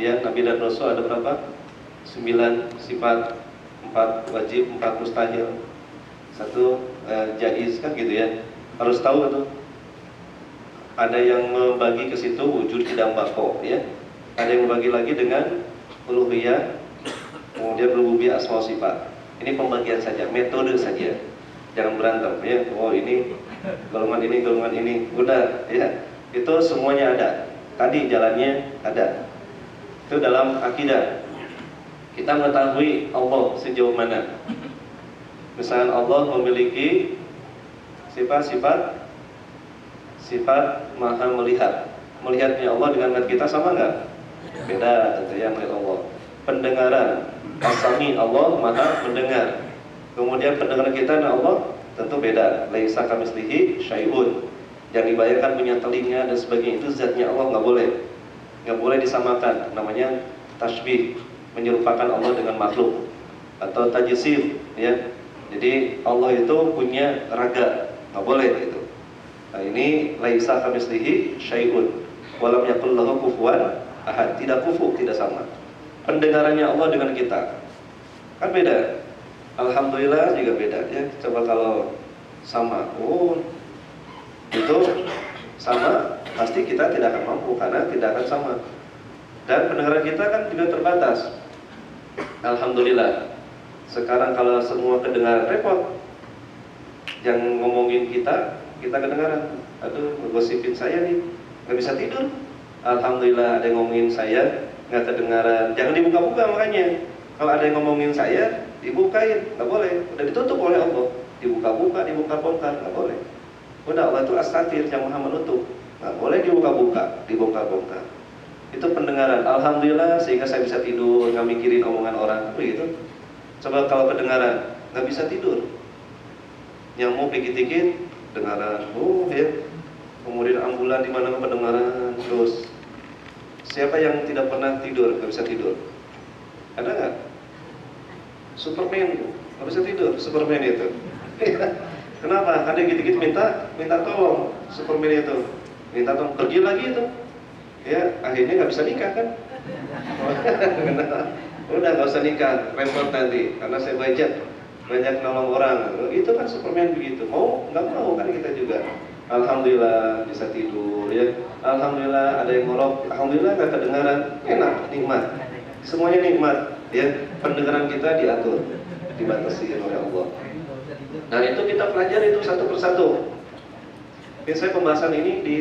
ya, Nabi dan Rasul ada berapa? 9 sifat, 4 wajib, 4 mustahil, 1 jaiz kan gitu ya. Harus tahu itu. Ada yang membagi ke situ wujud tidak bako ya. Ada yang membagi lagi dengan uluhiyah, kemudian rububiyah, asma sifat. Ini pembagian saja, metode saja. Jangan berantem ya. Oh ini golongan ini, udah ya. Itu semuanya ada. Tadi jalannya ada. Itu dalam akidah. Kita mengetahui Allah sejauh mana. Misalnya Allah memiliki sifat maha melihat. Melihatnya Allah dengan melihat kita sama nggak? Beda tentu ya melihat Allah. Pendengaran, as-sami, Allah maha mendengar. Kemudian pendengaran kita dengan Allah tentu beda. Laisa kamitslihi syai'un. Yang dibayangkan punya telinga dan sebagainya, itu zatnya Allah nggak boleh disamakan. Namanya tasbih, menyerupakan Allah dengan makhluk, atau tajsim ya. Jadi Allah itu punya raga, nggak boleh gitu. Nah ini laisa kamitslihi syai'un wa lam yakul lahu kufuwan ahad. Tidak kufu, tidak sama. Pendengarannya Allah dengan kita kan beda. Alhamdulillah juga beda ya. Coba kalau sama, itu sama, pasti kita tidak akan mampu karena tidak akan sama. Dan pendengaran kita kan juga terbatas. Alhamdulillah. Sekarang kalau semua kedengaran repot. Yang ngomongin kita kedengaran. Aduh, ngegosipin saya nih, nggak bisa tidur. Alhamdulillah ada yang ngomongin saya, nggak kedengaran. Jangan dibuka-buka makanya. Kalau ada yang ngomongin saya, dibukain, nggak boleh. Udah ditutup oleh Allah. Dibuka-buka, dibongkar-bongkar, nggak boleh. Udah, Allah itu as-satir yang maha menutup. Nggak boleh dibuka-buka, dibongkar-bongkar. Itu pendengaran. Alhamdulillah sehingga saya bisa tidur, nggak mikirin omongan orang. Begitu. Coba kalau kedengaran, nggak bisa tidur. Nyamuk dikit-dikit, dengaran. Ya. Kemudian ambulan di mana pendengaran. Terus siapa yang tidak pernah tidur, nggak bisa tidur? Ada nggak? Superman nggak bisa tidur, Superman itu. Kenapa? Karena dikit-dikit minta tolong. Superman itu minta tolong, pergi lagi itu. Ya akhirnya nggak bisa nikah kan? Udah nggak usah nikah, repot nanti. Karena saya banyak nolong orang. Itu kan Superman begitu. Mau nggak mau kan kita juga. Alhamdulillah bisa tidur ya. Alhamdulillah ada yang ngorok. Alhamdulillah nggak kedengaran. Enak, nikmat. Semuanya nikmat ya. Pendengaran kita diatur, dibatasi oleh Allah. Nah itu kita pelajari itu satu persatu. Ini saya pembahasan ini di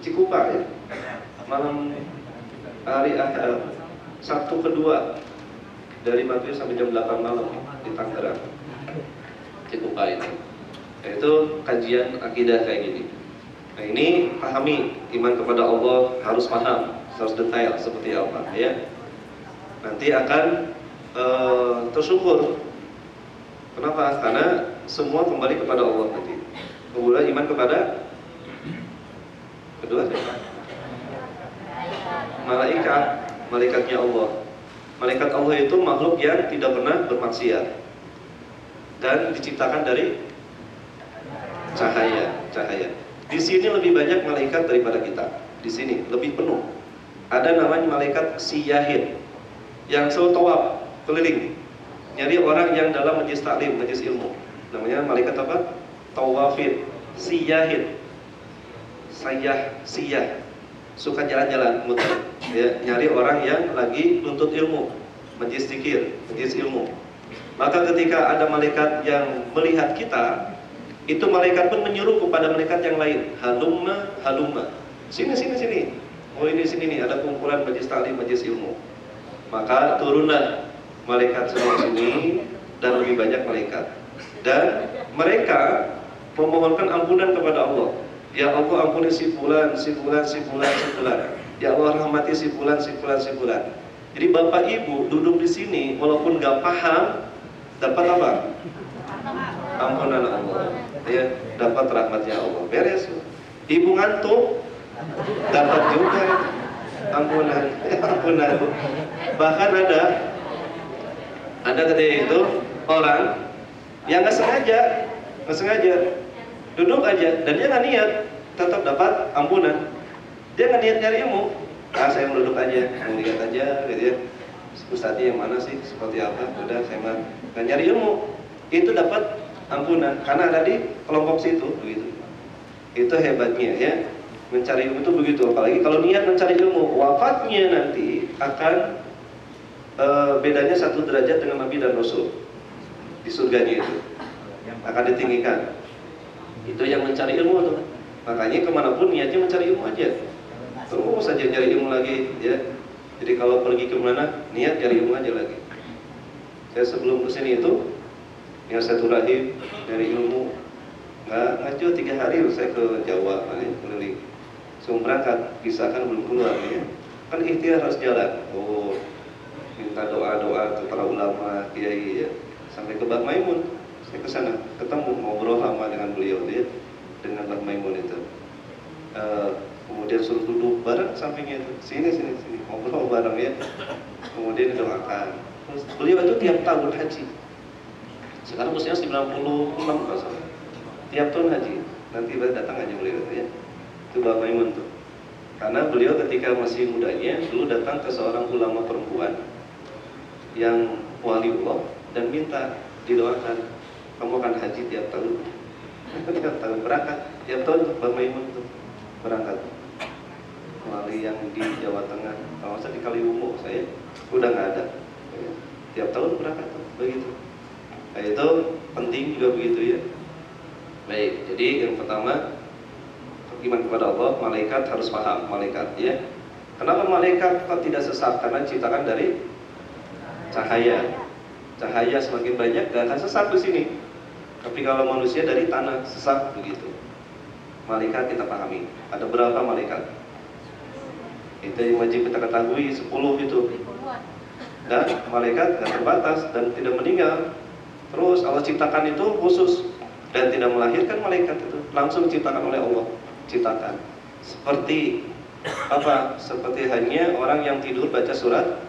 Cikupa ya. Malam hari Sabtu kedua dari maghrib sampai jam 8 malam di Tangerang, Cikupa ini. Yaitu kajian akidah kayak gini. Nah ini pahami iman kepada Allah, harus paham, harus detail seperti apa ya. Nanti akan tersyukur. Kenapa? Karena semua kembali kepada Allah nanti. Kemudian iman kepada kedua malaikatnya Allah. Malaikat Allah itu makhluk yang tidak pernah bermaksiat dan diciptakan dari cahaya. Di sini lebih banyak malaikat daripada kita. Di sini lebih penuh. Ada namanya malaikat siyahin yang selalu tawaf keliling, nyari orang yang dalam majlis taklim, majlis ilmu. Namanya malaikat apa? Tawafin, siyahin. Siyah. Suka jalan-jalan muter ya, nyari orang yang lagi nuntut ilmu, majlis zikir, majlis ilmu. Maka ketika ada malaikat yang melihat kita, itu malaikat pun menyuruh kepada malaikat yang lain, halumma, sini. Oh ini sini nih, ada kumpulan majlis taklim, majlis ilmu. Maka turunlah malaikat semua sini dan lebih banyak malaikat. Dan mereka memohonkan ampunan kepada Allah. Ya Allah ampuni si fulan. Ya Allah rahmati si fulan. Jadi bapak ibu duduk di sini walaupun nggak paham, dapat apa? Ampunan Allah. Ya, dapat rahmatnya Allah. Beres. Ibu ngantuk, dapat juga ampunan. Bahkan ada ketika itu orang yang nggak sengaja duduk aja dan dia nggak niat, tetap dapat ampunan. Dia nggak niat nyari ilmu, Saya mau duduk aja, mau lihat aja gitu ya. Ustadznya yang mana sih, seperti apa, udah saya mah nggak nyari ilmu. Itu dapat ampunan, karena ada di kelompok situ begitu. Itu hebatnya ya, mencari ilmu itu begitu. Apalagi kalau niat mencari ilmu, wafatnya nanti akan bedanya 1 derajat dengan Nabi dan Rasul di surganya itu akan ditinggikan. Itu yang mencari ilmu tuh. Makanya kemanapun niatnya mencari ilmu aja, terus saja cari ilmu lagi ya. Jadi kalau pergi kemana, niat cari ilmu aja lagi. Saya sebelum kesini itu yang satu rahim dari ilmu, nggak jauh 3 hari saya ke Jawa keliling. Sebelum berangkat, bisa kan belum keluar ya. Kan ikhtiar harus jalan. Oh, minta doa-doa ke para ulama, kiai ya. Sampai ke Mbak Maimun, saya ke sana, ketemu ngobrol lama dengan beliau ya, dengan Mbak Maimun itu. Kemudian suruh duduk bareng sampingnya itu, sini ngobrol bareng ya. Kemudian didoakan. Terus beliau itu tiap tahun haji. Sekarang usia 96 kalau salah. Tiap tahun haji. Nanti datang aja beliau ya. Itu Mbak Maimun tuh. Karena beliau ketika masih mudanya dulu datang ke seorang ulama perempuan yang waliullah dan minta didoakan, kamu akan haji tiap tahun. Tiap tahun berangkat, tiap tahun Mbak Maimun tuh berangkat. Wali yang di Jawa Tengah, kalau saya di Kaliwungu saya udah nggak ada. Tiap tahun berangkat tuh, begitu. Nah, itu penting juga begitu ya. Baik, jadi yang pertama iman kepada Allah, malaikat harus paham malaikat ya. Kenapa malaikat kok tidak sesat? Karena diciptakan dari cahaya. Cahaya semakin banyak gak akan sesat di sini. Tapi kalau manusia dari tanah sesat begitu. Malaikat kita pahami. Ada berapa malaikat? Itu yang wajib kita ketahui 10 itu. Dan malaikat gak terbatas dan tidak meninggal. Terus Allah ciptakan itu khusus dan tidak melahirkan malaikat itu, langsung diciptakan oleh Allah. Ciptakan seperti apa? Seperti hanya orang yang tidur baca surat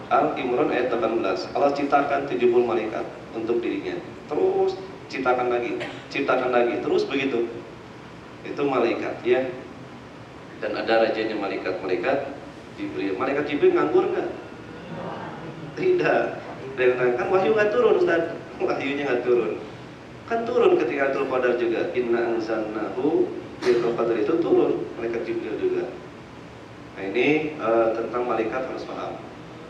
Al-Imran ayat 18. Allah ciptakan 70 malaikat untuk dirinya. Terus ciptakan lagi, terus begitu. Itu malaikat ya. Dan ada rajanya malaikat Jibril. Malaikat Jibril nganggur nggak? Tidak. Dan kan wahyu nggak turun, Ustaz. Wahyunya nggak turun. Kan turun ketika Lailatul Qadar juga. Inna anzalnahu Lailatul Qadar itu turun, malaikat Jibril juga. Nah ini tentang malaikat harus paham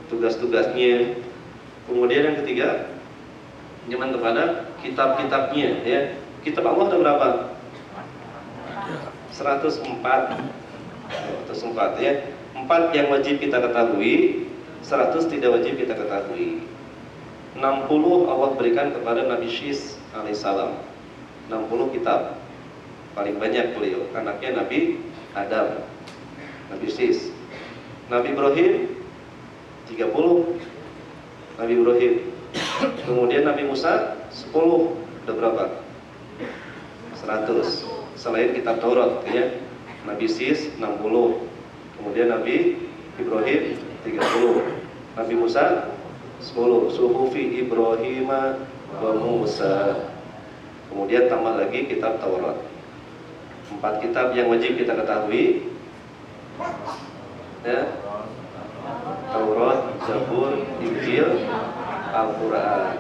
tugas-tugasnya. Kemudian yang ketiga, iman kepada kitab-kitabnya ya. Kitab Allah ada berapa? 104 ya. 4 yang wajib kita ketahui, 100 tidak wajib kita ketahui. 60 Allah berikan kepada Nabi Syis alaihissalam. 60 kitab. Paling banyak beliau, anaknya Nabi Adam, Nabi Syis. Nabi Ibrahim 30. Nabi Ibrahim. Kemudian Nabi Musa 10. Udah berapa? 100. Selain kitab Taurat ya. Nabi Syis 60. Kemudian Nabi Ibrahim 30. Nabi Musa 10. Suhufi Ibrahim wa Musa. Kemudian tambah lagi kitab Taurat. 4 kitab yang wajib kita ketahui ya. Taurat, Zabur, Injil, Al-Quran.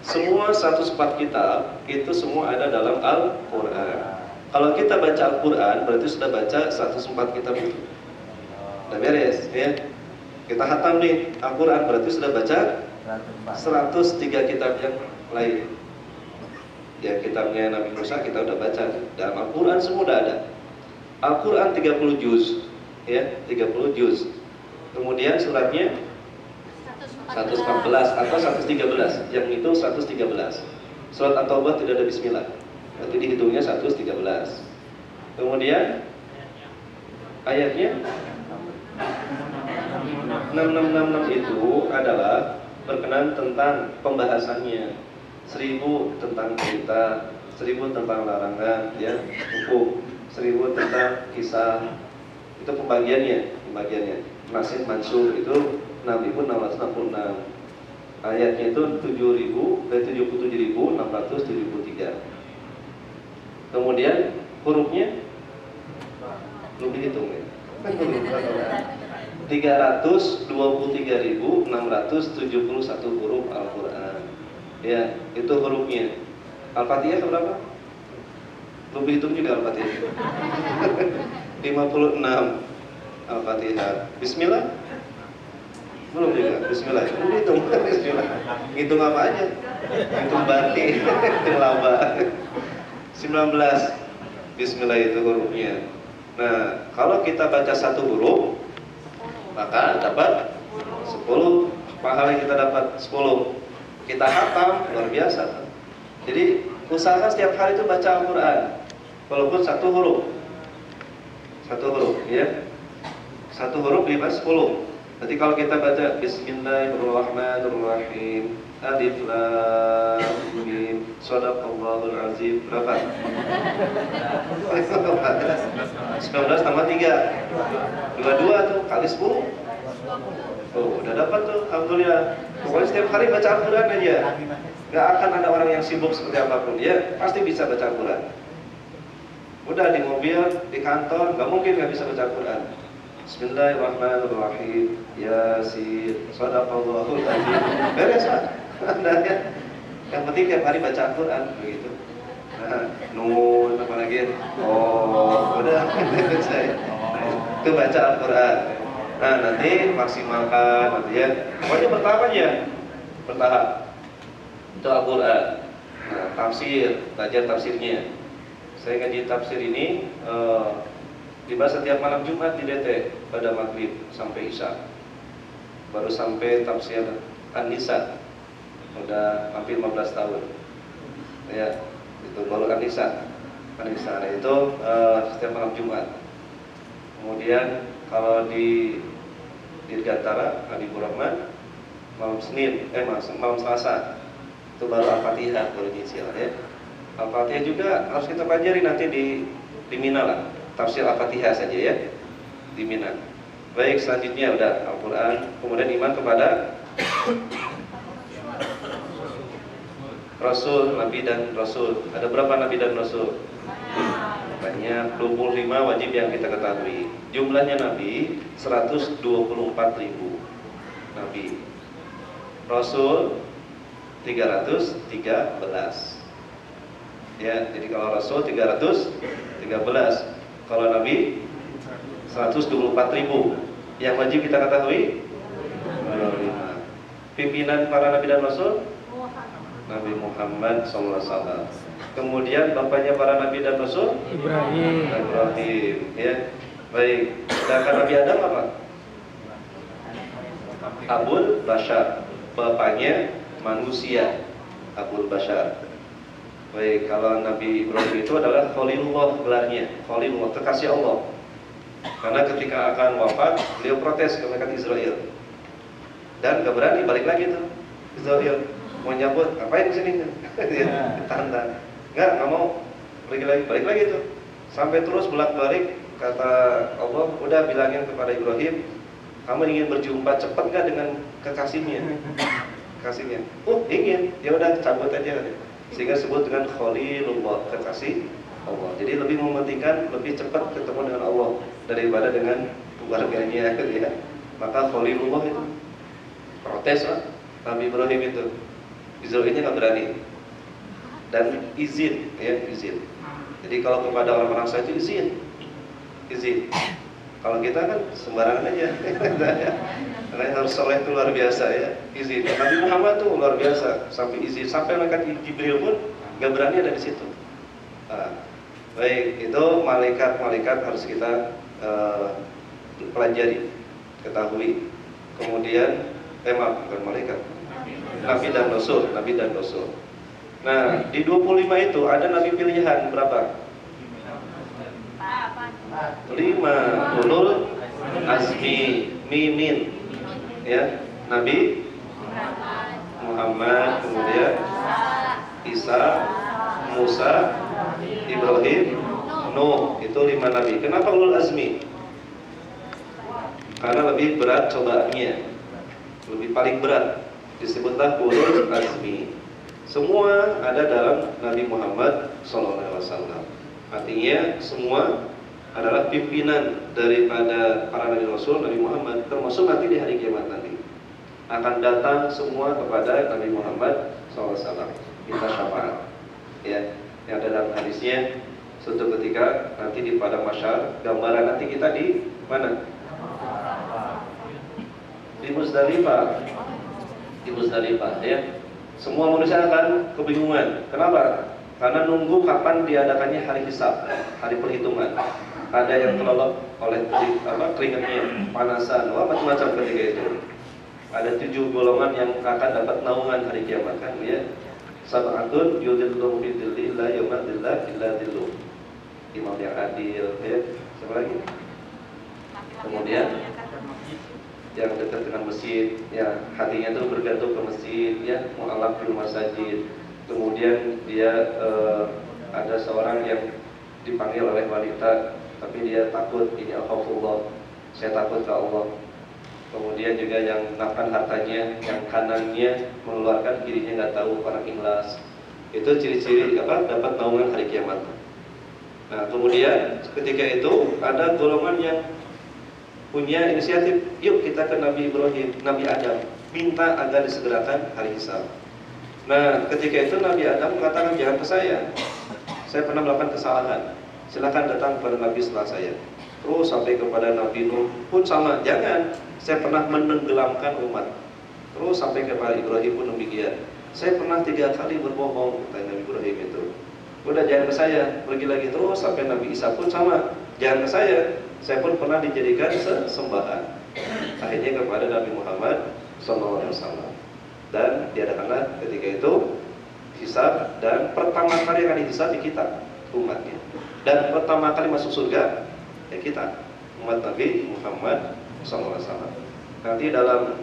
Semua 104 kitab itu semua ada dalam Al-Quran. Kalau kita baca Al-Quran berarti sudah baca 104 kitab itu. Udah beres ya. Kita khatam nih Al-Quran berarti sudah baca 103 kitab yang lain. Ya kitabnya Nabi Musa kita udah baca. Dalam Al-Quran semua udah ada. Al-Quran 30 juz ya, 30 juz. Kemudian suratnya 114 atau 113. Yang itu 113. Surat At-Taubah tidak ada bismillah. Berarti dihitungnya 113. Kemudian ayatnya 6666 itu adalah berkenaan tentang pembahasannya. 1000 tentang cerita, 1000 tentang larangan ya, hukum, 1000 tentang kisah. Itu pembagiannya. Nasih mansur itu 6666. Ayatnya itu 77.673. Kemudian hurufnya belum dihitung ya. 323.671 huruf Al-Quran. Ya, itu hurufnya. Al-Fatihah berapa? Belum hitung juga Al-Fatihah. 56 Al-Fatihah. Bismillah? Belum juga. Bismillah. Belum hitung. Bismillah. Ngitung apa aja? Ngitung bati, ngitung laba. 19 Bismillah itu hurufnya. Nah, kalau kita baca satu huruf, maka dapat 10. Pahala yang kita dapat 10. Kita hafal, luar biasa. Jadi, usahakan setiap hari itu baca Al-Quran. Walaupun satu huruf. Satu huruf, ya. Satu huruf dibaca 10. Jadi kalau kita baca Bismillahirrahmanirrahim, Alif Lam Mim, Shadaqallahul Azim, berapa? 19 tambah 3 22 tuh kali 10. Oh, udah dapat tuh, alhamdulillah. Pokoknya setiap hari baca Al-Quran aja. Gak akan ada orang yang sibuk seperti apapun, ya pasti bisa baca Al-Quran. Udah di mobil, di kantor, gak mungkin gak bisa baca Al-Quran. Bismillahirrahmanirrahim, Yasin, Shadaqallahul Azim. Beres lah. Yang penting tiap hari baca Al-Quran begitu. Nah, nun apalagi? Oh, udah. Itu baca Al-Quran. Nah, nanti maksimalkan nanti ya. Pokoknya bertahap aja. Bertahap. Itu Al-Quran. Nah, tafsir, belajar tafsirnya. Saya ngaji tafsir ini dibahas setiap malam Jumat di DT pada maghrib sampai isya. Baru sampai tafsir An-Nisa, udah hampir 15 tahun. Ya, itu baru An-Nisa. An-Nisa itu setiap malam Jumat. Kemudian kalau di Dirgantara, Habibur Rahman, malam Selasa itu baru Al-Fatihah, baru nyicil ya. Al-Fatihah juga harus kita pelajari nanti di Mina lah. Tafsir Al-Fatihah saja ya di Mina. Baik, selanjutnya udah Al-Quran, kemudian iman kepada Rasul, Nabi dan Rasul. Ada berapa Nabi dan Rasul? Banyak, 25 wajib yang kita ketahui. Jumlahnya Nabi 124.000 Nabi. Rasul 313. Ya, jadi kalau Rasul 313. Kalau Nabi 124.000. Yang wajib kita ketahui 25. Pimpinan para Nabi dan Rasul Nabi Muhammad SAW. Kemudian bapaknya para Nabi dan Rasul Ibrahim. Ya, baik. Sedangkan Nabi Adam apa? Abul Bashar. Bapaknya manusia, Abul Bashar. Baik, kalau Nabi Ibrahim itu adalah Khalilullah gelarnya, Khalilullah, kekasih Allah. Karena ketika akan wafat, beliau protes ke malaikat Israel. Dan gak berani balik lagi tuh Israel. Mau nyambut, ngapain kesini? Ditantang. Nggak mau balik lagi tuh. Sampai terus bolak-balik, kata Allah, udah bilangin kepada Ibrahim, kamu ingin berjumpa cepat nggak dengan kekasihnya? Kekasihnya. Oh, ingin. Ya udah cabut aja. Sehingga disebut dengan Khalilullah, kekasih Allah. Jadi lebih mementingkan lebih cepat ketemu dengan Allah daripada dengan keluarganya, ya. Maka Khalilullah itu protes lah Nabi Ibrahim itu. Israilnya nggak berani dan izin, ya izin. Jadi kalau kepada orang-orang saya itu izin. Kalau kita kan sembarangan aja. Karena harus soleh itu luar biasa ya, izin. Nabi Muhammad tuh luar biasa, sampai izin, sampai malaikat Jibril pun nggak berani ada di situ. Nah, baik, itu malaikat harus kita pelajari, ketahui. Kemudian, bukan malaikat, Nabi dan Rasul. Nah, di 25 itu ada Nabi pilihan berapa? 5 ulul azmi mimin. Ya, Nabi Muhammad, kemudian Isa, Musa, Ibrahim, Nuh, itu 5 nabi. Kenapa ulul azmi? Karena lebih berat cobaannya, lebih paling berat, disebutlah ulul azmi. Semua ada dalam Nabi Muhammad SAW. Artinya semua adalah pimpinan daripada para Nabi Rasul, Nabi Muhammad, termasuk nanti di hari kiamat nanti akan datang semua kepada Nabi Muhammad SAW minta syafaat. Ya, yang ada dalam hadisnya, suatu ketika nanti di padang mahsyar, gambaran nanti kita di mana? Di Muzdalifah. Di Muzdalifah, ya. Semua manusia akan kebingungan. Kenapa? Karena nunggu kapan diadakannya hari hisab, hari perhitungan. Ada yang kelelep oleh keringatnya, panasan, macam-macam ketika itu. Ada 7 golongan yang akan dapat naungan hari kiamat kan, ya. Sab'atun yudhilluhum fi dhillihi la yauma dhilla illa dhilluh. Imam yang adil, ya. Siapa lagi? Kemudian yang dekat dengan masjid, ya, hatinya itu bergantung ke masjid, ya, mu'allaq fil masajid. Kemudian dia ada seorang yang dipanggil oleh wanita, tapi dia takut, ini al-khawfullah, saya takut ke Allah. Kemudian juga yang nafkan hartanya, yang kanannya mengeluarkan, kirinya nggak tahu, orang ikhlas. Itu ciri-ciri dapat naungan hari kiamat. Nah, kemudian ketika itu ada golongan yang punya inisiatif, yuk kita ke Nabi Ibrahim, Nabi Adam, minta agar disegerakan hari hisab. Nah, ketika itu Nabi Adam mengatakan, jangan ke saya pernah melakukan kesalahan, silakan datang kepada Nabi setelah saya. Terus sampai kepada Nabi Nuh pun sama, jangan, saya pernah menenggelamkan umat. Terus sampai kepada Ibrahim pun demikian, saya pernah 3 kali berbohong, kata Nabi Ibrahim itu. Udah, jangan ke saya, pergi lagi. Terus sampai Nabi Isa pun sama, jangan ke saya pun pernah dijadikan sesembahan. Akhirnya kepada Nabi Muhammad SAW. Dan diadakanlah ketika itu hisab, dan pertama kali akan dihisab di kita, umatnya. Dan pertama kali masuk surga ya kita, umat Nabi Muhammad SAW. Nanti dalam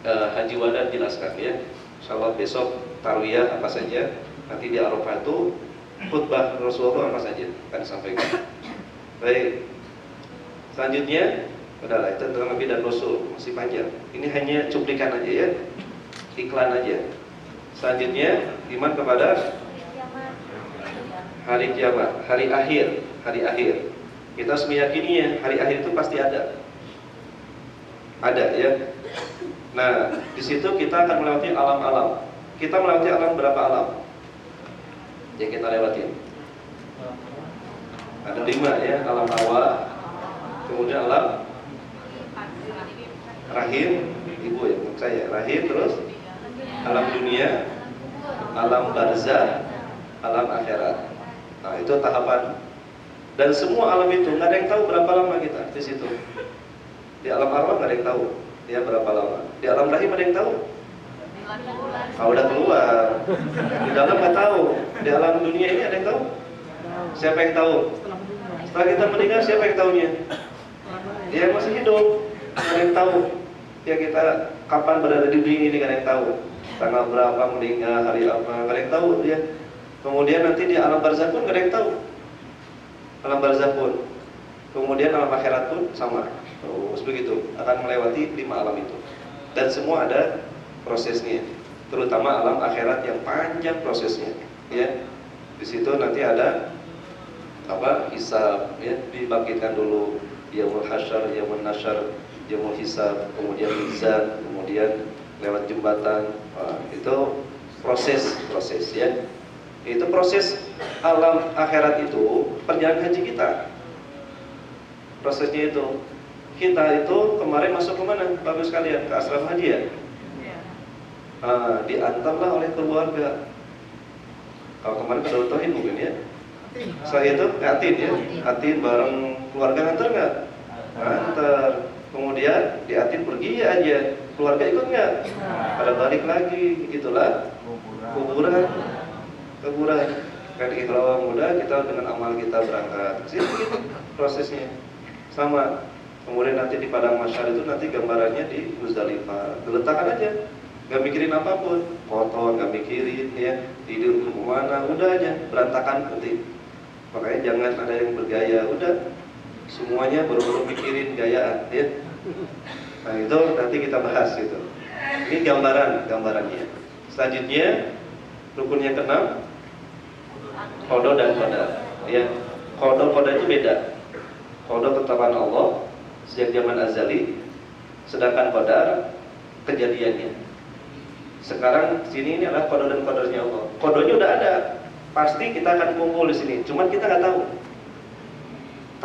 Haji Wada jelaskan, ya. Insyaallah besok tarwiyah apa saja. Nanti di Arafah itu khutbah Rasulullah apa saja akan disampaikan. Baik. Selanjutnya, udahlah, itu tentang Nabi dan Rasul, masih panjang. Ini hanya cuplikan aja, ya, iklan aja. Selanjutnya, iman kepada hari kiamat, hari akhir. Kita harus meyakininya, hari akhir itu pasti ada, ya. Nah, di situ kita akan melewati alam-alam. Kita melewati alam, berapa alam yang kita lewatin? Ada 5, ya, alam awal, kemudian alam rahim, ibu ya, menurut saya rahim, terus alam dunia, alam barzah, alam akhirat. Nah, itu tahapan. Dan semua alam itu nggak ada yang tahu berapa lama kita di situ. Di alam arwah nggak ada yang tahu, ya, berapa lama. Di alam rahim ada yang tahu? Kalau udah keluar, di dalam nggak tahu. Di alam dunia ini ada yang tahu? Siapa yang tahu? Setelah kita meninggal, siapa yang tahunya? Dia masih hidup, nggak ada yang tahu. Ya, kita kapan berada di dunia ini nggak ada yang tahu. Tanggal berapa meninggal, hari apa, nggak ada yang tahu, ya. Kemudian nanti di alam barzah pun nggak ada yang tahu. Alam barzah pun, kemudian alam akhirat pun sama. Terus begitu, akan melewati 5 alam itu. Dan semua ada prosesnya, terutama alam akhirat yang panjang prosesnya, ya. Di situ nanti ada hisab, ya, dibangkitkan dulu, yaumul hasyar, yaumul nasyar, yaumul hisab, kemudian mizan, kemudian lewat jembatan. Itu proses, ya. Itu proses alam akhirat itu perjalanan haji kita. Prosesnya itu, kita itu kemarin masuk ke mana, Bapak sekalian? Ke asrama haji, ya? Diantarlah oleh keluarga. Kalau kemarin ke Darut Tauhid mungkin, ya. Setelah itu ke Atin, ya. Atin bareng keluarga nganter nggak? Nganter. Kemudian di Atin pergi aja, keluarga ikut nggak? Pada balik lagi, gitulah. Kuburan. Kan ihram muda, kita dengan amal kita berangkat. Sih begitu prosesnya. Sama. Kemudian nanti di padang mahsyar itu nanti gambarannya di Muzdalifah. Diletakkan aja. Gak mikirin apapun, kotor, gak mikirin, ya, tidur kemana, udah aja, berantakan nanti. Makanya jangan ada yang bergaya, udah, semuanya baru mikirin gayaan, ya. Nah, itu nanti kita bahas gitu. Ini gambarannya. Selanjutnya rukun yang ke-6, qada dan qadar, ya. Qada itu beda. Qada ketetapan Allah sejak zaman azali, sedangkan qadar kejadiannya. Sekarang sini ini adalah qada dan qadarnya Allah. Qadanya udah ada, pasti kita akan kumpul di sini. Cuman kita nggak tahu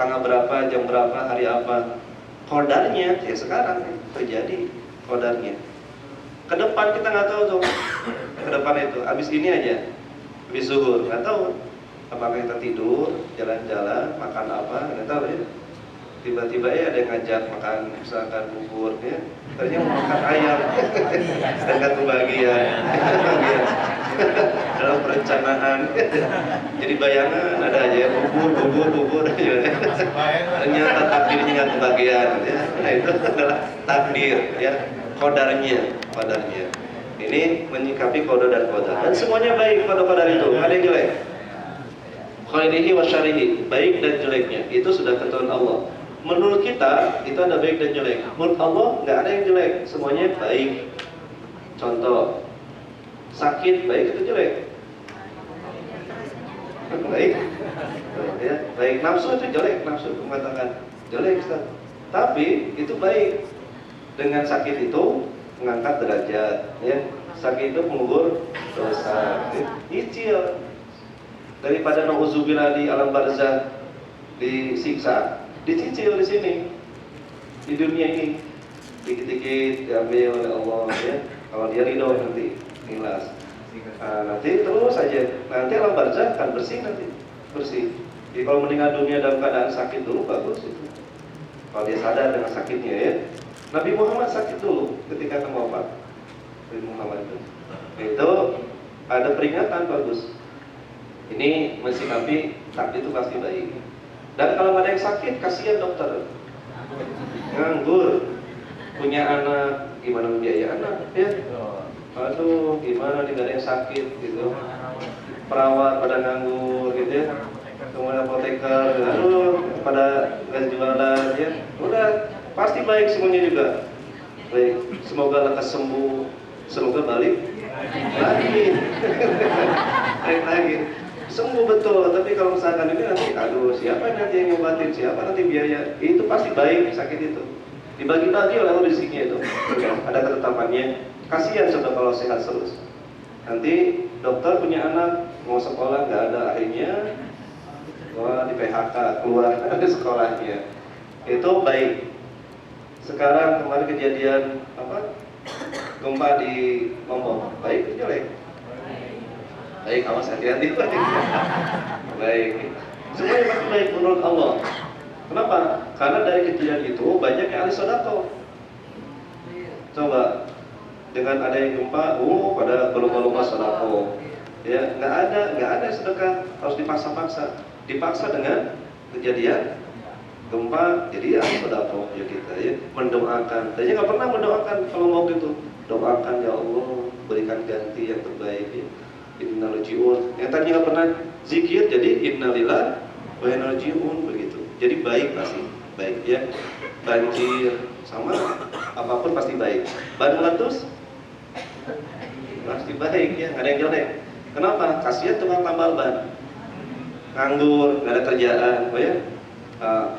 tanggal berapa, jam berapa, hari apa. Qadarnya ya sekarang terjadi qadarnya. Ke depan kita nggak tahu tuh. Ke depan itu, abis ini aja, abis zuhur nggak tahu. Apakah kita tidur, jalan-jalan, makan apa, nggak tahu ya. Tiba-tiba ya ada yang ngajak makan misalkan bubur ya, ternyata mau makan ayam, sedangkan kebahagiaan dalam perencanaan. Jadi bayangan ada aja bubur aja. Ternyata takdirnya nggak kebahagiaan ya. Nah itu adalah takdir ya, qadarnya. Ini menyikapi qada dan qadar. Dan semuanya baik pada qadar itu, nggak ada yang jelek. Khairihi wa syarihi, baik dan jeleknya itu sudah ketentuan Allah. Menurut kita itu ada baik dan jelek. Menurut Allah nggak ada yang jelek, semuanya baik. Contoh, sakit baik itu jelek. Baik, ya, baik. Nafsu itu jelek, nafsu mengatakan jelek, Ustaz. Tapi itu baik. Dengan sakit itu mengangkat derajat, ya. Sakit itu mengubur dosa. Icil. Daripada nauzubillah di alam barzah disiksa, dicicil di sini di dunia ini, dikit-dikit diambil oleh Allah ya. Kalau dia ridho nanti ikhlas. Nanti terus saja, nanti alam barzah akan bersih nanti, bersih. Jadi kalau meninggal dunia dalam keadaan sakit dulu bagus itu. Kalau dia sadar dengan sakitnya ya. Nabi Muhammad sakit dulu ketika akan wafat. Nabi Muhammad itu ada peringatan bagus. Ini mensikapi takdir itu pasti baik. Dan kalau ada yang sakit, kasihan dokter. Nganggur, punya anak, gimana membiayai anak? Ya, aduh, gimana tidak ada yang sakit gitu. Perawat pada nganggur gitu ya. Kemudian apoteker, aduh, pada nggak jualan ya. Udah, pasti baik semuanya juga. Baik, semoga lekas sembuh, semoga balik lagi. Balik lagi. Sembuh betul, tapi kalau misalkan ini nanti, aduh siapa nanti yang ngobatin, siapa nanti biaya, itu pasti baik sakit itu. Dibagi-bagi oleh Allah rezekinya itu, ada ketetapannya. Kasihan sudah kalau sehat terus. Nanti dokter punya anak mau sekolah nggak ada akhirnya, wah di PHK keluar dari sekolahnya. Itu baik. Sekarang kemarin kejadian apa? Gempa di Lombok, baik itu jelek. Baik, awas hati-hati. Baik. Semuanya pasti baik menurut Allah. Kenapa? Karena dari kejadian itu banyak yang ahli sedekah. Coba dengan ada yang gempa, pada berlomba-lomba sedekah. Ya, nggak ada sedekah, harus dipaksa-paksa. Dipaksa dengan kejadian gempa, jadi ahli sedekah ya kita ya, mendoakan. Tadinya nggak pernah mendoakan kalau waktu itu. Doakan ya Allah, berikan ganti yang terbaik ya. Innalillahi, yang tadinya nggak pernah zikir jadi innalillahi wa inna ilaihi raji'un begitu. Jadi baik pasti baik ya. Banjir sama apapun pasti baik. Ban meletus pasti baik ya, nggak ada yang jelek. Kenapa? Kasihan tukang tambal ban, nganggur, nggak ada kerjaan, ya.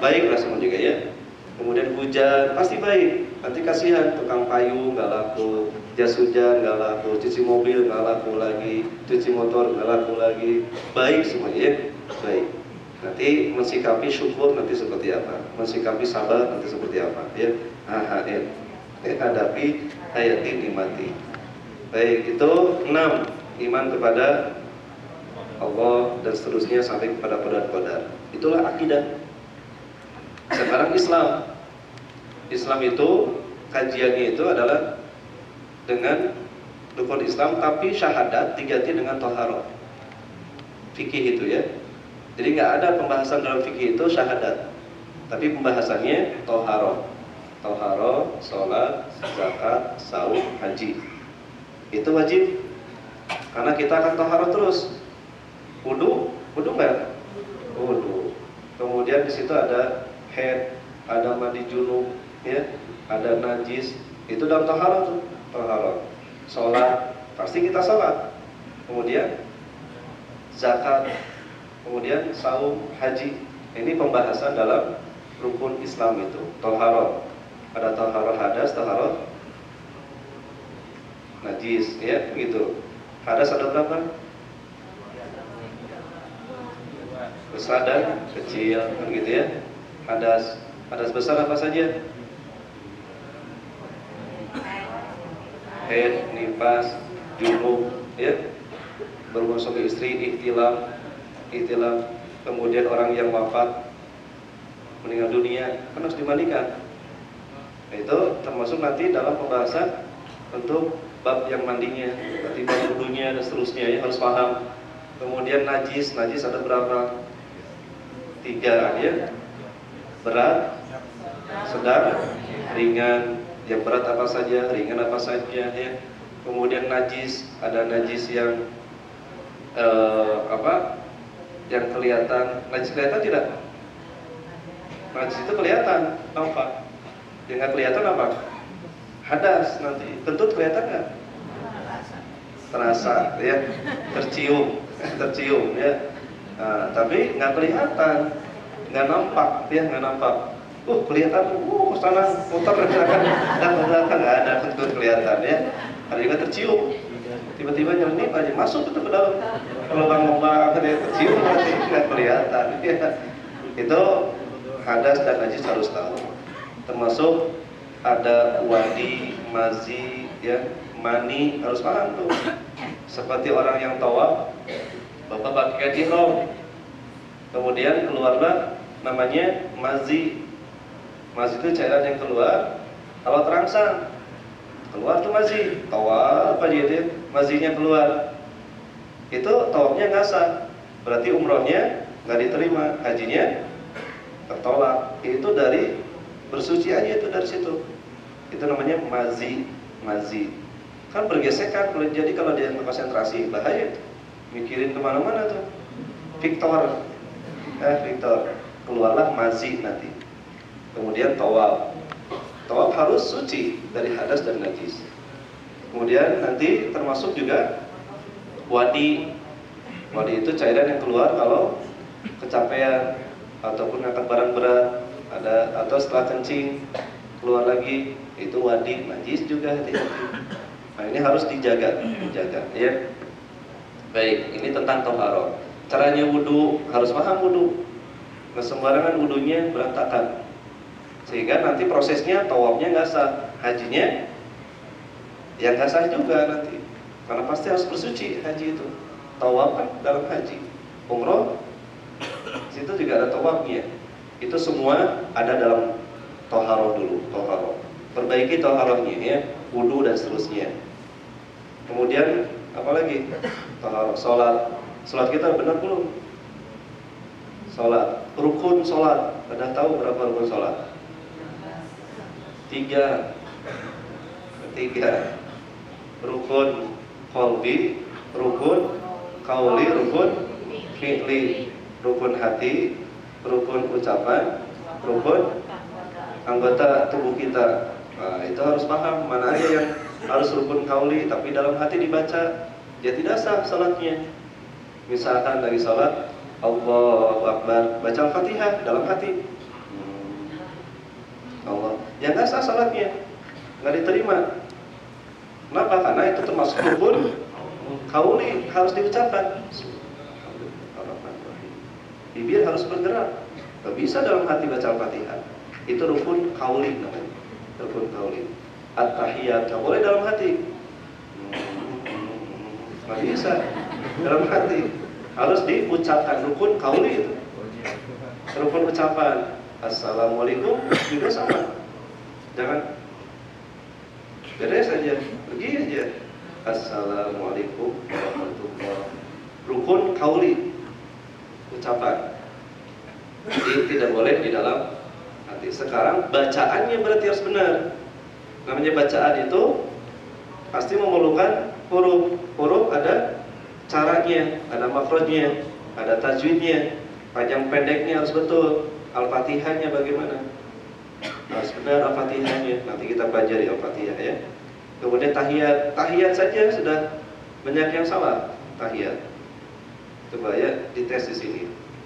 Baiklah semua juga ya. Kemudian hujan pasti baik. Nanti kasihan tukang payung nggak laku, jas hujan nggak laku, cuci mobil nggak laku lagi, cuci motor nggak laku lagi. Baik semuanya ya, baik. Nanti mensikapi syukur nanti seperti apa, mensikapi sabar nanti seperti apa ya. Hadapi hayatin nikmati. Baik, itu 6 iman kepada Allah dan seterusnya sampai kepada qadar. Itulah akidah. Sekarang Islam itu kajiannya itu adalah dengan rukun Islam, tapi syahadat diganti dengan thaharah. Fikih itu ya. Jadi nggak ada pembahasan dalam fikih itu syahadat, tapi pembahasannya thaharah. Thaharah, sholat, zakat, saum, haji. Itu wajib. Karena kita akan thaharah terus. Wudu nggak? Wudu. Kemudian di situ ada haid, ada mandi junub, ya, ada najis, itu dalam taharah tuh, taharah. Sholat, pasti kita sholat. Kemudian zakat, kemudian saum, haji. Ini pembahasan dalam rukun Islam itu, toharoh. Ada toharoh hadas, toharoh najis, ya begitu. Hadas ada berapa? Besar dan kecil, begitu ya. Hadas besar apa saja? Haid, nifas, junub, ya. Berhubungan suami istri, ihtilam, kemudian orang yang wafat, meninggal dunia, kan harus dimandikan. Nah, itu termasuk nanti dalam pembahasan untuk bab yang mandinya, berarti bab wudunya dan seterusnya, ya harus paham. Kemudian najis ada berapa? 3, ya. Berat, sedang, ringan. Yang berat apa saja, ringan apa saja, ya. Kemudian najis, ada najis yang yang kelihatan. Najis kelihatan tidak? Najis itu kelihatan, nampak. Yang nggak kelihatan apa? Hadas nanti. Kentut kelihatan nggak? Terasa, ya. Tercium, ya. Nah, tapi nggak kelihatan, nggak nampak, ya, nggak nampak. Kelihatan, sana muter belakang, nggak ada kentut kelihatan, ya. Ada juga tercium. Tiba-tiba nyelip aja masuk ke dalam. Kalau lubang dia tercium nanti nggak kelihatan, ya. Itu hadas dan najis harus tahu. Termasuk ada wadi, mazi, ya, mani, harus paham tuh. Seperti orang yang tawaf, bapak pakai ihram, kemudian keluarlah namanya mazi. Mazi itu cairan yang keluar kalau terangsang. Keluar tuh mazi, tawaf apa dia, mazinya keluar. Itu tawafnya nggak sah, berarti umrohnya nggak diterima, hajinya tertolak. Itu dari bersuci aja itu dari situ. Itu namanya mazi. Kan bergesekan, jadi kalau dia nggak konsentrasi bahaya. Mikirin kemana-mana tuh. Victor, keluarlah mazi nanti. Kemudian tawaf harus suci dari hadas dan najis. Kemudian nanti termasuk juga wadi itu cairan yang keluar kalau kecapean ataupun ngangkat barang berat, atau setelah kencing keluar lagi, itu wadi, najis juga, hati-hati. Nah, ini harus dijaga, ya. Baik, ini tentang toharoh. Caranya wudu, harus paham wudu. Nggak sembarangan wudunya berantakan, sehingga nanti prosesnya tawafnya nggak sah, hajinya yang nggak sah juga nanti, karena pasti harus bersuci haji itu. Tawaf kan dalam haji, umroh situ juga ada tawafnya. Itu semua ada dalam toharoh dulu, perbaiki toharohnya, ya, wudu dan seterusnya. Kemudian apalagi? Toharoh, sholat kita benar belum? Sholat, rukun sholat, pada tahu berapa rukun sholat? 3. Rukun qalbi, rukun qauli, rukun fi'li, rukun hati, rukun ucapan, rukun anggota tubuh kita. Nah, itu harus paham mana aja yang harus rukun qauli tapi dalam hati dibaca, dia tidak sah salatnya. Misalkan dari salat Allahu Akbar, baca Al-Fatihah dalam hati, Allah, ya nggak sah salatnya, nggak diterima. Kenapa? Karena itu termasuk rukun qauli, harus diucapkan. Bibir harus bergerak, nggak bisa dalam hati baca Al-Fatihah. Itu rukun qauli namanya, rukun qauli. At-tahiyat nggak boleh dalam hati, nggak bisa dalam hati, harus diucapkan. Rukun qauli itu, rukun ucapan. Assalamualaikum juga sama, jangan beres aja, pergi aja. Assalamualaikum warahmatullahi wabarakatuh. Rukun qauli, ucapan. Jadi tidak boleh di dalam hati. Sekarang bacaannya berarti harus benar. Namanya bacaan itu pasti memerlukan huruf. Huruf ada caranya, ada makhrajnya, ada tajwidnya, panjang pendeknya harus betul. Al-Fatihahnya bagaimana? Harus benar Al-Fatihahnya. Nanti kita pelajari Al-Fatihah, ya. Kemudian tahiyat saja sudah banyak yang salah tahiyat. Coba ya dites di sini.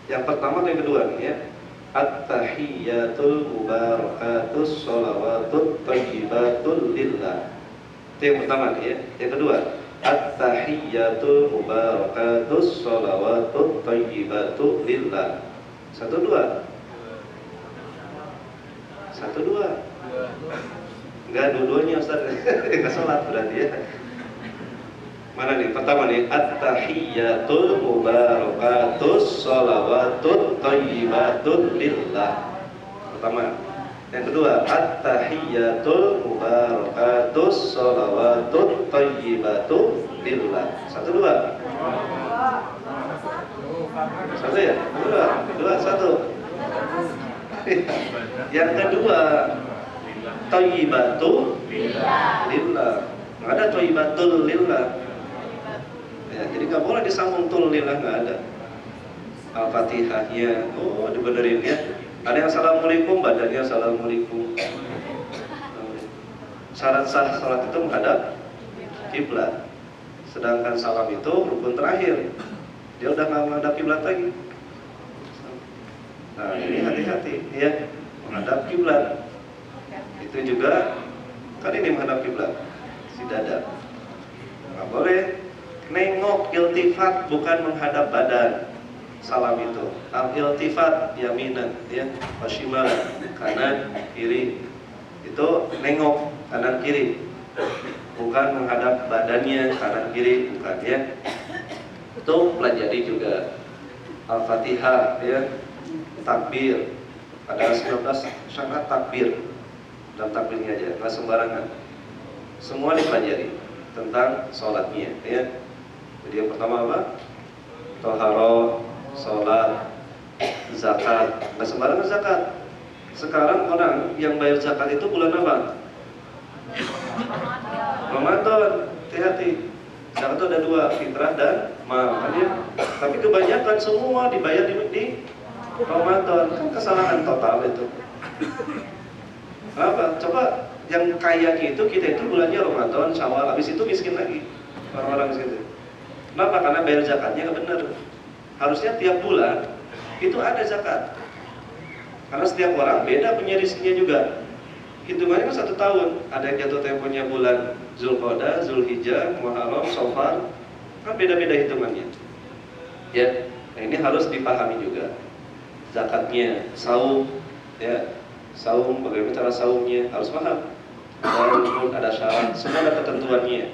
Yang pertama dan yang kedua nih, ya. At-tahiyyatul mubarakatus sholawatut thayyibatul lillah. Itu yang pertama nih ya. Yang kedua, at-tahiyyatul mubarakatus sholawatut thayyibatul lillah. Satu dua. Satu dua. Enggak, dua-duanya Ustaz. Enggak sholat berarti ya. Mana nih? Pertama nih, at-tahiyyatul mubarakatus sholawatut thayyibatul lillah. Pertama. Yang kedua, at-tahiyyatul mubarakatus sholawatut thayyibatul lillah. Satu dua. Satu ya? Dua. Dua satu. Yang kedua, thayyibatul lillah. Nggak ada thayyibatul lillah. Ya, jadi nggak boleh disambung tul lillah, nggak ada. Al-Fatihahnya, oh dibenerin ya. Ada yang assalamualaikum, badannya assalamualaikum. Syarat sah salat itu menghadap kiblat. Sedangkan salam itu rukun terakhir. Dia udah nggak menghadap kiblat lagi. Nah ini hati-hati ya, menghadap kiblat. Itu juga kan ini menghadap kiblat, si dada. Nggak boleh nengok, iltifat bukan menghadap badan. Salam itu al-iltifat yaminan ya, washimal, kanan kiri. Itu nengok kanan kiri, bukan menghadap badannya kanan kiri, bukan ya. Itu pelajari juga Al-Fatihah ya, takbir. Ada 19 syarat takbir. Dan takbirnya aja, nggak sembarangan. Semua dipelajari tentang sholatnya ya. Jadi yang pertama apa? Toharoh, sholat, zakat. Nggak sembarangan zakat. Sekarang orang yang bayar zakat itu bulan apa? Ramadan. Hati-hati. Zakat itu ada dua, fitrah dan mal. Ya? Tapi kebanyakan semua dibayar di Ramadan. Kan kesalahan total itu. Kenapa? Coba yang kayanya itu kita itu bulannya Ramadan, Syawal, habis itu miskin lagi. Orang-orang miskin itu. Kenapa? Karena bayar zakatnya nggak benar. Harusnya tiap bulan itu ada zakat. Karena setiap orang beda penyelisinya juga. Hitungannya kan 1 tahun. Ada yang jatuh temponya bulan Zulqa'dah, Zulhijjah, Muharram, Safar. Kan beda-beda hitungannya. Ya, nah ini harus dipahami juga. Zakatnya, saum, ya, saum bagaimana cara saumnya harus paham. Ada rukun, ada syarat, semua ada ketentuannya.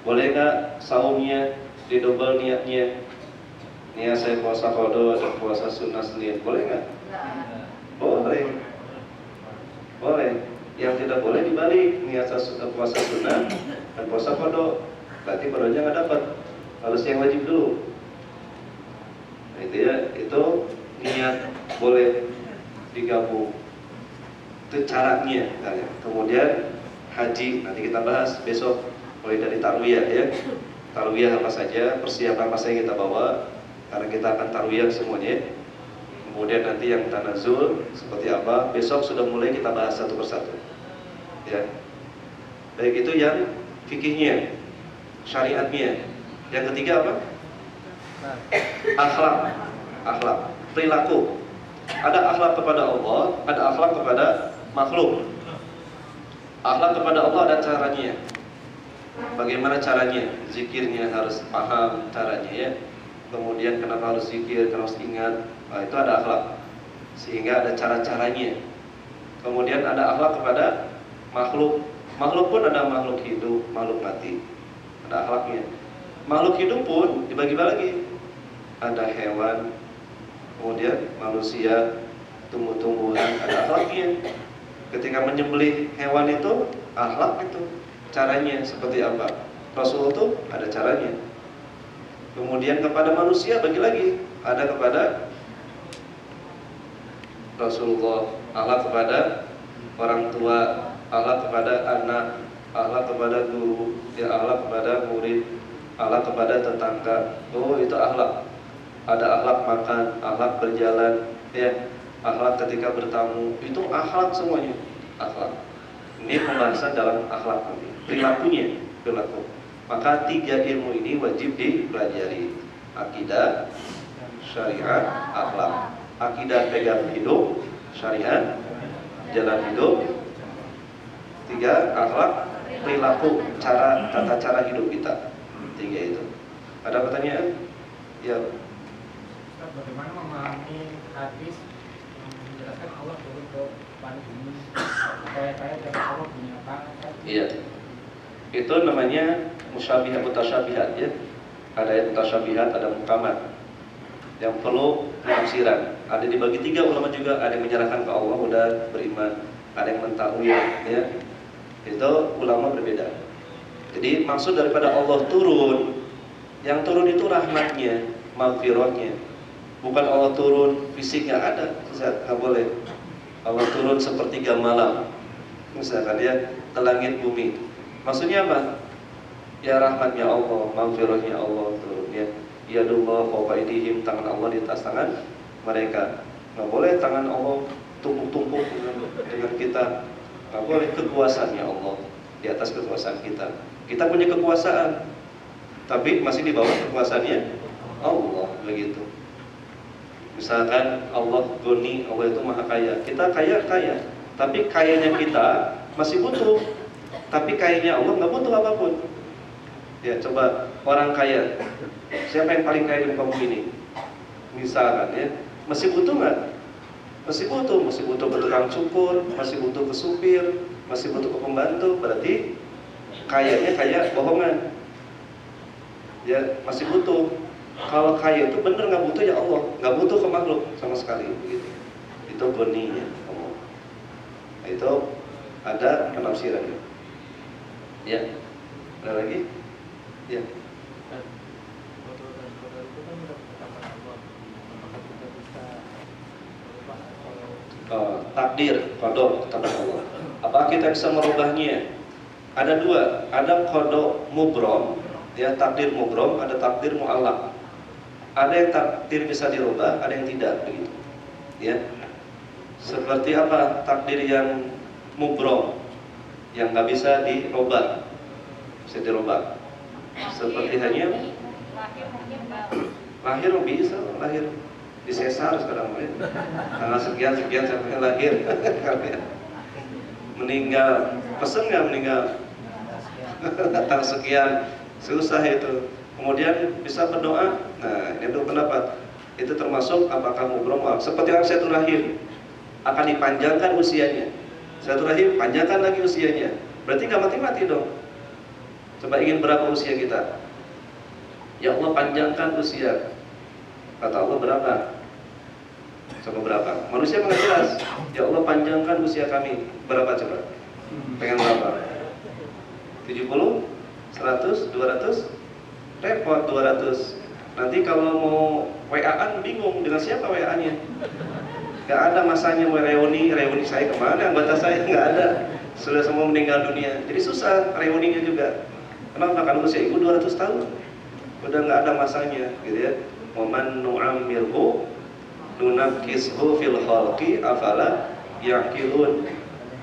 Boleh nggak saumnya didobel niatnya? Niat saya puasa qadha dan puasa sunnah Senin, boleh nggak? Boleh. Boleh. Yang tidak boleh dibalik, niat puasa sunnah dan puasa qadha. Berarti qadhanya nggak dapat. Harus yang wajib dulu. Nah, itu ya, itu niat boleh digabung. Itu caranya. Kemudian haji nanti kita bahas besok, mulai dari tarwiyah ya. Tarwiyah apa saja, persiapan apa saja kita bawa, karena kita akan tarwiyah semuanya. Kemudian nanti yang tanazul seperti apa, besok sudah mulai kita bahas satu persatu. Ya. Baik, itu yang fikihnya, syariatnya. Yang ketiga apa? Akhlak. Akhlak, perilaku. Ada akhlak kepada Allah, ada akhlak kepada makhluk. Akhlak kepada Allah ada caranya. Bagaimana caranya? Zikirnya harus paham caranya ya. Kemudian kenapa harus zikir, harus ingat. Nah, itu ada akhlak. Sehingga ada cara-caranya. Kemudian ada akhlak kepada makhluk. Makhluk pun ada makhluk hidup, makhluk mati. Ada akhlaknya. Makhluk hidup pun dibagi-bagi. Ada hewan, kemudian manusia, tumbuh-tumbuhan, ada akhlaknya. Ketika menyembelih hewan itu, akhlak itu. Caranya seperti apa? Rasul itu ada caranya. Kemudian kepada manusia bagi lagi, ada kepada Rasulullah, akhlak kepada orang tua, akhlak kepada anak, akhlak kepada guru, ya akhlak kepada murid, akhlak kepada tetangga. Oh, itu akhlak. Ada akhlak makan, akhlak berjalan, ya, akhlak ketika bertamu. Itu akhlak semuanya, akhlak. Ini pembahasan dalam akhlak nanti. Perilakunya, perilaku. Maka 3 ilmu ini wajib dipelajari: akidah, syariat, akhlak. akidah pegang hidup, syariat, jalan hidup. 3, akhlak, perilaku, tata cara hidup kita. 3 itu. Ada pertanyaan? Ya. Bagaimana memahami hadis yang menjelaskan Allah turun ke planet bumi, kayak Allah punya tangan? Iya. Itu namanya musyabihat mutasyabihat ya. Ada yang mutasyabihat, ada muhkamat yang perlu penafsiran. Ada dibagi 3 ulama juga, ada yang menyerahkan ke Allah udah beriman, ada yang mentakwil ya. Itu ulama berbeda. Jadi maksud daripada Allah turun, yang turun itu rahmatnya, maghfirahnya. Bukan Allah turun fisiknya ada, nggak boleh. Allah turun sepertiga malam, misalkan ya, ke langit bumi. Maksudnya apa? Ya rahmatnya Allah, maghfirahnya Allah turun ya. Yadullah fawqa aydihim, tangan Allah di atas tangan mereka. Nggak boleh tangan Allah tumpuk-tumpuk dengan kita. Nggak boleh, kekuasaannya Allah di atas kekuasaan kita. Kita punya kekuasaan, tapi masih di bawah kekuasaannya Allah, begitu. Misalkan Allah Goni, Allah itu maha kaya. Kita kaya, tapi kayanya kita masih butuh. Tapi kayanya Allah nggak butuh apapun. Ya coba orang kaya, siapa yang paling kaya di muka bumi ini? Misalkan ya, masih butuh nggak? Masih butuh ke tukang cukur, masih butuh ke supir, masih butuh ke pembantu. Berarti kayanya kaya bohongan. Ya masih butuh. Kalau kaya itu bener nggak butuh ya Allah, nggak butuh ke makhluk sama sekali. Begitu. Itu goninya Allah. Nah, itu ada penafsiran. Ya, ada lagi? Ya. Takdir, qada, takdir Allah. Apa kita bisa merubahnya? Ada 2, ada qada mubrom, ya takdir mubrom, ada takdir muallaq. Ada yang takdir bisa dirubah, ada yang tidak, begitu. Ya. Seperti apa takdir yang mubrom, yang nggak bisa dirubah, bisa dirubah. Seperti hanya lahir bisa, lahir disesar sekarang tanggal sekian sampai lahir. Meninggal, pesen nggak meninggal? Tanggal sekian, susah itu. Kemudian bisa berdoa. Nah, ini itu pendapat. Itu termasuk apakah mubrom? Seperti orang satu rahim akan dipanjangkan usianya. Satu rahim panjangkan lagi usianya. Berarti nggak mati-mati dong. Coba ingin berapa usia kita? Ya Allah panjangkan usia. Kata Allah berapa? Coba berapa? Manusia nggak jelas. Ya Allah panjangkan usia kami. Berapa coba? Pengen berapa? 70? 100? 200? Repot 200. Nanti kalau mau WA-an bingung dengan siapa WA-nya. Gak ada masanya reuni saya kemana? Anggota saya nggak ada. Sudah semua meninggal dunia. Jadi susah reuninya juga. Kenapa? Karena usia ibu 200 tahun. Udah nggak ada masanya, gitu ya. Waman nu'ammirhu nunakishu fil khalqi afala yaqilun.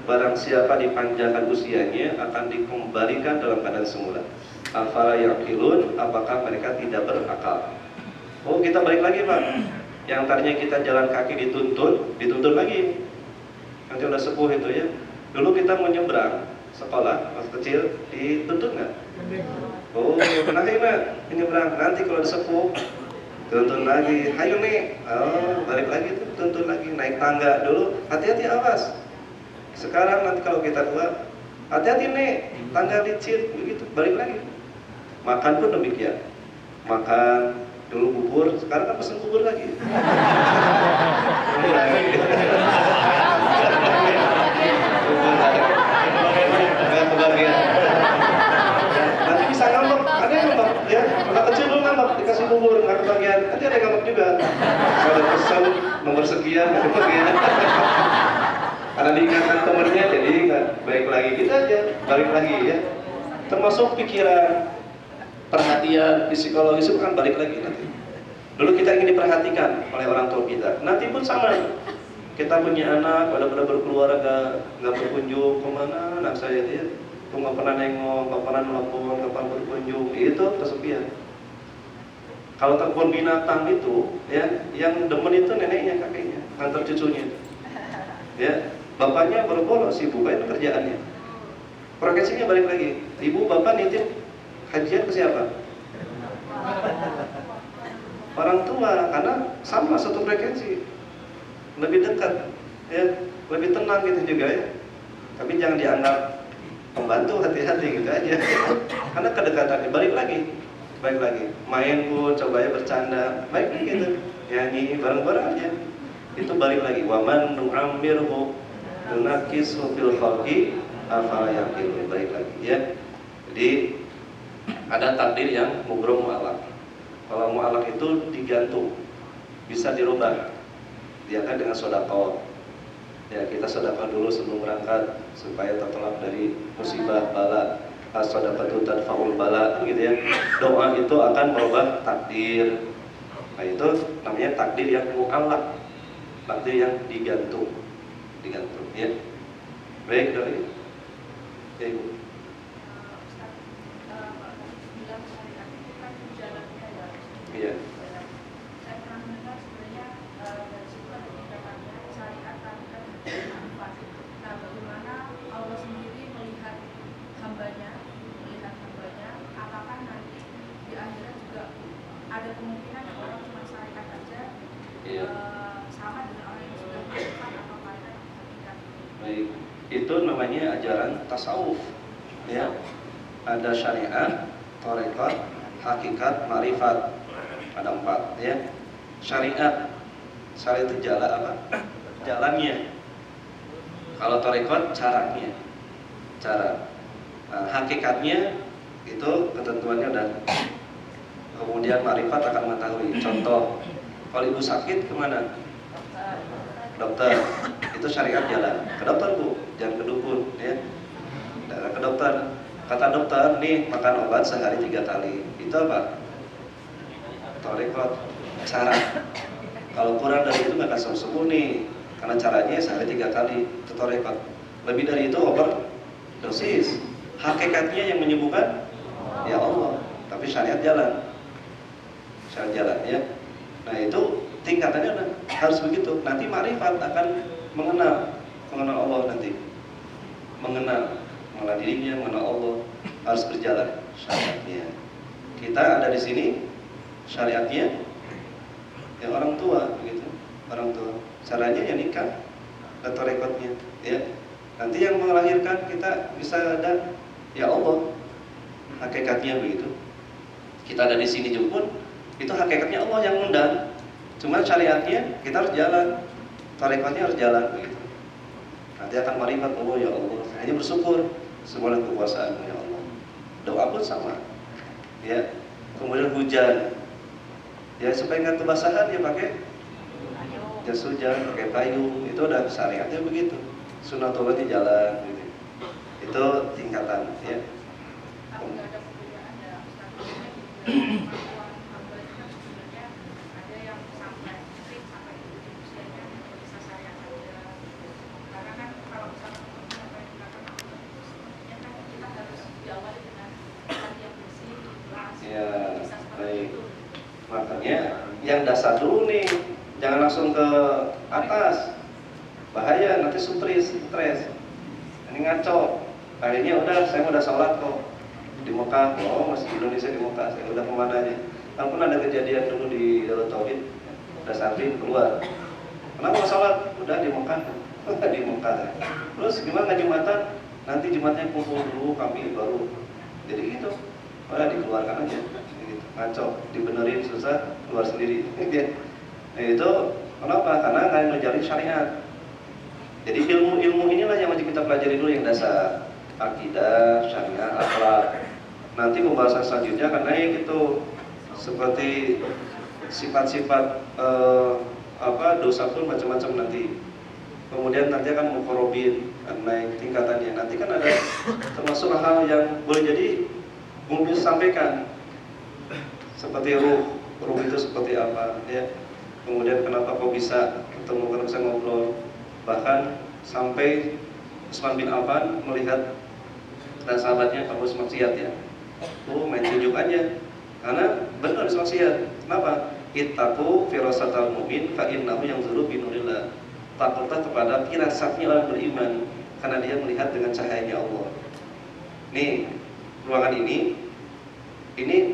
Barang siapa dipanjangkan usianya akan dikembalikan dalam keadaan semula. Afala yaqilun, apakah mereka tidak berakal? Oh, kita balik lagi, Pak. Yang tadinya kita jalan kaki dituntun lagi. Nanti udah sepuh itu ya. Dulu kita mau nyebrang sekolah pas kecil, dituntun nggak? Oh, pernah ini nyebrang. Nanti kalau udah sepuh, tuntun lagi. Ayo nih, oh, balik lagi tuh, tuntun lagi. Naik tangga dulu, hati-hati awas. Sekarang nanti kalau kita tua, hati-hati nih, tangga licin, begitu, balik lagi. Makan pun demikian. Makan dulu bubur, sekarang kan pesen bubur lagi. Nanti bisa ngambek, ada yang ngambek ya. Anak kecil dulu ngambek, dikasih bubur, nggak kebagian. Nanti ada yang ngambek juga. Ada pesan nomor sekian, nggak kebagian. Karena diingatkan temannya, jadi nggak baik lagi. Kita aja balik lagi ya. Termasuk pikiran, perhatian, psikologis itu kan balik lagi nanti. Dulu kita ingin diperhatikan oleh orang tua kita. Nanti pun sama. Kita punya anak, pada berkeluarga, nggak berkunjung kemana anak saya itu ya. Tuh nggak pernah nengok, nggak pernah nelfon, nggak pernah berkunjung. Itu kesepian. Kalau kebun binatang itu, ya, yang demen itu neneknya, kakeknya, antar cucunya. Ya, bapaknya boro-boro sibuk kan kerjaannya. Profesinya balik lagi. Ibu bapak nitip hajian ke siapa? Orang tua, karena sama satu frekuensi, lebih dekat, ya, lebih tenang gitu juga ya. Tapi jangan dianggap pembantu, hati-hati gitu aja. Karena kedekatannya balik lagi, main pun coba ya bercanda, baik gitu, nyanyi bareng-bareng aja. Itu balik lagi, waman nu'ammirhu nunakkisu fil khalqi afala yaqilu, balik lagi ya. Jadi ada takdir yang mubrom mu'alaq. Kalau mu'alaq itu digantung, bisa dirubah, dia kan dengan sedekah. Ya, kita sedekah dulu sebelum berangkat supaya tertolak dari musibah bala. As-sadaqatu tadfa'ul bala gitu ya. Doa itu akan merubah takdir. Nah, itu namanya takdir yang mu'allaq. Takdir yang digantung ya. Baik, dari ya, Ibu. Iya. Saya pernah mendengar sebenarnya dari situ ada tingkatannya syariat, tarikat, dan manfaat. Nah, bagaimana Allah sendiri melihat hambanya, apakah nanti di akhirat juga ada kemungkinan yang orang cuma syariat aja, Iya. sama dengan orang yang sudah manfaat atau tarikat hakikat. Baik, itu namanya ajaran tasawuf. Ya, ada syariat, tarekat, hakikat, marifat. Ada 4 ya. Syariat itu jalan apa? Jalannya. Kalau tarekat caranya. Nah, hakikatnya itu ketentuannya dan kemudian marifat akan mengetahui. Contoh, kalau ibu sakit kemana? Dokter. Itu syariat jalan. Ke dokter Bu, jangan ke dukun ya. Ke dokter. Kata dokter, nih makan obat sehari 3 kali. Itu apa? Tarekat, cara. Kalau kurang dari itu nggak akan sembuh nih, karena caranya sehari 3 kali. Itu tarekat. Lebih dari itu overdosis. Hakikatnya yang menyembuhkan ya Allah, tapi syariat jalan ya. Nah, itu tingkatannya harus begitu. Nanti marifat akan mengenal Allah nanti, mengenal dirinya, mengenal Allah. Harus berjalan syariatnya. Kita ada di sini, syariatnya yang orang tua begitu, orang tua. Caranya ya nikah atau rekodnya ya. Nanti yang melahirkan kita bisa ada ya Allah, hakikatnya begitu. Kita ada di sini juga pun itu hakikatnya Allah yang undang. Cuma syariatnya kita harus jalan, tarefatnya harus jalan begitu. Nanti akan marifat, oh ya Allah, hanya bersyukur semua kekuasaan ya Allah. Doa pun sama ya. Kemudian hujan ya, supaya nggak kebasahan ya pakai jas hujan, pakai payung. Itu udah syariatnya begitu. Sunatullahnya jalan gitu. Itu tingkatan ya. Tapi nggak ada perbedaan ya, kemampuan hamba itu kan sebenarnya ada yang sampai usianya bisa syariat saja. Karena kan kalau misalnya apa yang dikatakan ya kan kita harus diawali dengan hati yang bersih, ikhlas. Ya, Bisa seperti baik. itu. Makanya yang dasar dulu nih, jangan langsung ke atas. Bahaya, nanti stres. Ini ngaco. Akhirnya udah, saya udah sholat kok di Mekah. Oh, masih di Indonesia di Mekah. Saya udah kemana aja. Walaupun ada kejadian dulu di Darut Tauhid, udah santri keluar. Kenapa sholat? Udah di Mekah. Di Mekah. Terus gimana Jumatan? Nanti Jumatnya kumpul dulu kami baru. Jadi gitu. Udah dikeluarkan aja. Ngaco, dibenerin susah, keluar sendiri. Nah, itu kenapa? Karena nggak ngejalin syariat. Jadi ilmu inilah yang wajib kita pelajari dulu, yang dasar akidah, syariat, akhlak. Nanti pembahasan selanjutnya akan naik itu seperti sifat-sifat dosa pun macam-macam nanti. Kemudian nanti akan mukorobin, naik tingkatannya. Nanti kan ada termasuk hal yang boleh jadi belum bisa sampaikan. Seperti ruh itu seperti apa ya. Kemudian kenapa kok bisa ketemu, kenapa bisa ngobrol. Bahkan sampai Utsman bin Affan melihat dan sahabatnya Abu maksiat ya. Main tunjuk aja. Karena benar maksiat. Kenapa? Ittaqu firasatal mu'min fa innahu yanzuru bi nurillah. Takutlah kepada firasatnya orang beriman karena dia melihat dengan cahayanya Allah. Nih, ruangan ini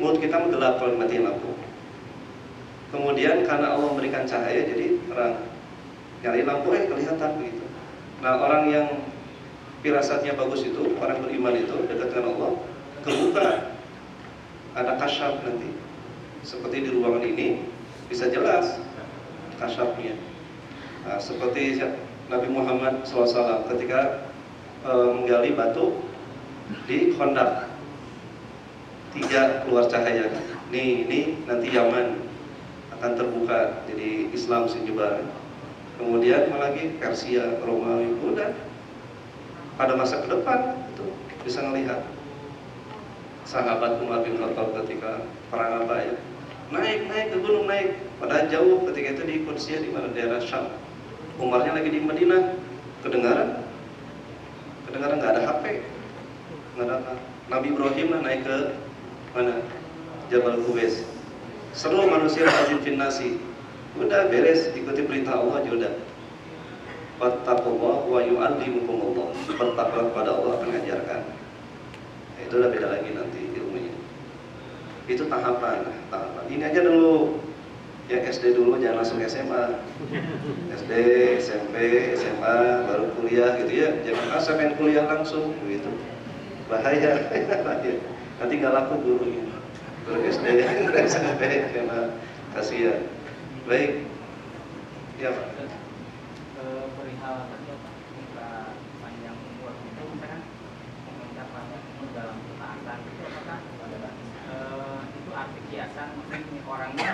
mulut kita menggelap kalau matiin lampu. Kemudian karena Allah memberikan cahaya jadi terang. Nyari lampu kelihatan begitu. Nah, orang yang firasatnya bagus itu, orang beriman itu dekat dengan Allah, kebuka ada kasyaf nanti. Seperti di ruangan ini bisa jelas kasyafnya. Nah, seperti Nabi Muhammad SAW ketika menggali batu di Khandaq, 3 keluar cahaya. Ini nanti Yaman akan terbuka jadi Islam sejebar. Kemudian lagi Persia, Romawi, udah pada masa ke depan itu bisa melihat sahabat Umar bin Khattab ketika perang apa ya, naik ke gunung, naik padahal jauh. Ketika itu di Persia, di mana daerah Syam, Umarnya lagi di Madinah, kedengaran nggak ada HP, nggak ada apa. Nabi Ibrahim naik ke mana, Jabal Qubais, seluruh manusia azim finnasi, udah beres, ikuti perintah Allah aja udah. Fattaqullah wa yu'allimukumullah, bertakwa kepada Allah akan mengajarkan. Itu udah beda lagi nanti ilmunya. Itu tahapan. Ini aja dulu, yang SD dulu, jangan langsung SMA. SD, SMP, SMA, baru kuliah gitu ya. Jangan pengen kuliah langsung gitu. Bahaya. Nanti nggak laku gurunya. Guru SD, SMP, SMA, kasihan. Baik. Ya, Pak. Perihal tadi apa? Minta panjang umur itu misalkan meminta panjang umur dalam ketaatan itu apakah itu arti kiasan, maksudnya orangnya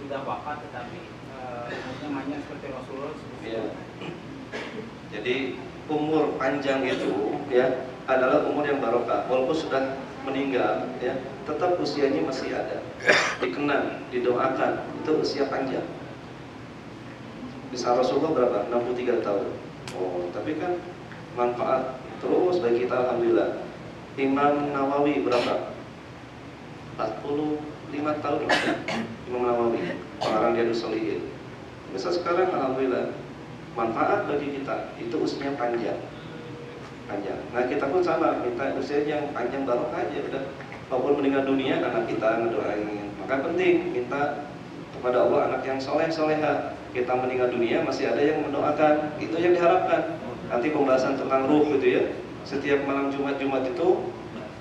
sudah wafat tetapi umurnya panjang seperti Rasulullah seperti Ya. Jadi umur panjang itu ya adalah umur yang barokah. Walaupun sudah meninggal ya, tetap usianya masih ada. Dikenang, didoakan, itu usia panjang. Bisa Rasulullah berapa? 63 tahun. Oh, tapi kan manfaat terus bagi kita alhamdulillah. Imam Nawawi berapa? 45 tahun lah. Imam Nawawi, pengarang Riyadhus Shalihin. Bisa sekarang alhamdulillah manfaat bagi kita itu usianya panjang. Nah, kita pun sama, minta usia yang panjang barokah aja udah. Walaupun meninggal dunia anak kita ngedoain. Maka penting minta kepada Allah anak yang soleh soleha. Kita meninggal dunia masih ada yang mendoakan, itu yang diharapkan. Nanti pembahasan tentang ruh gitu ya, setiap malam Jumat itu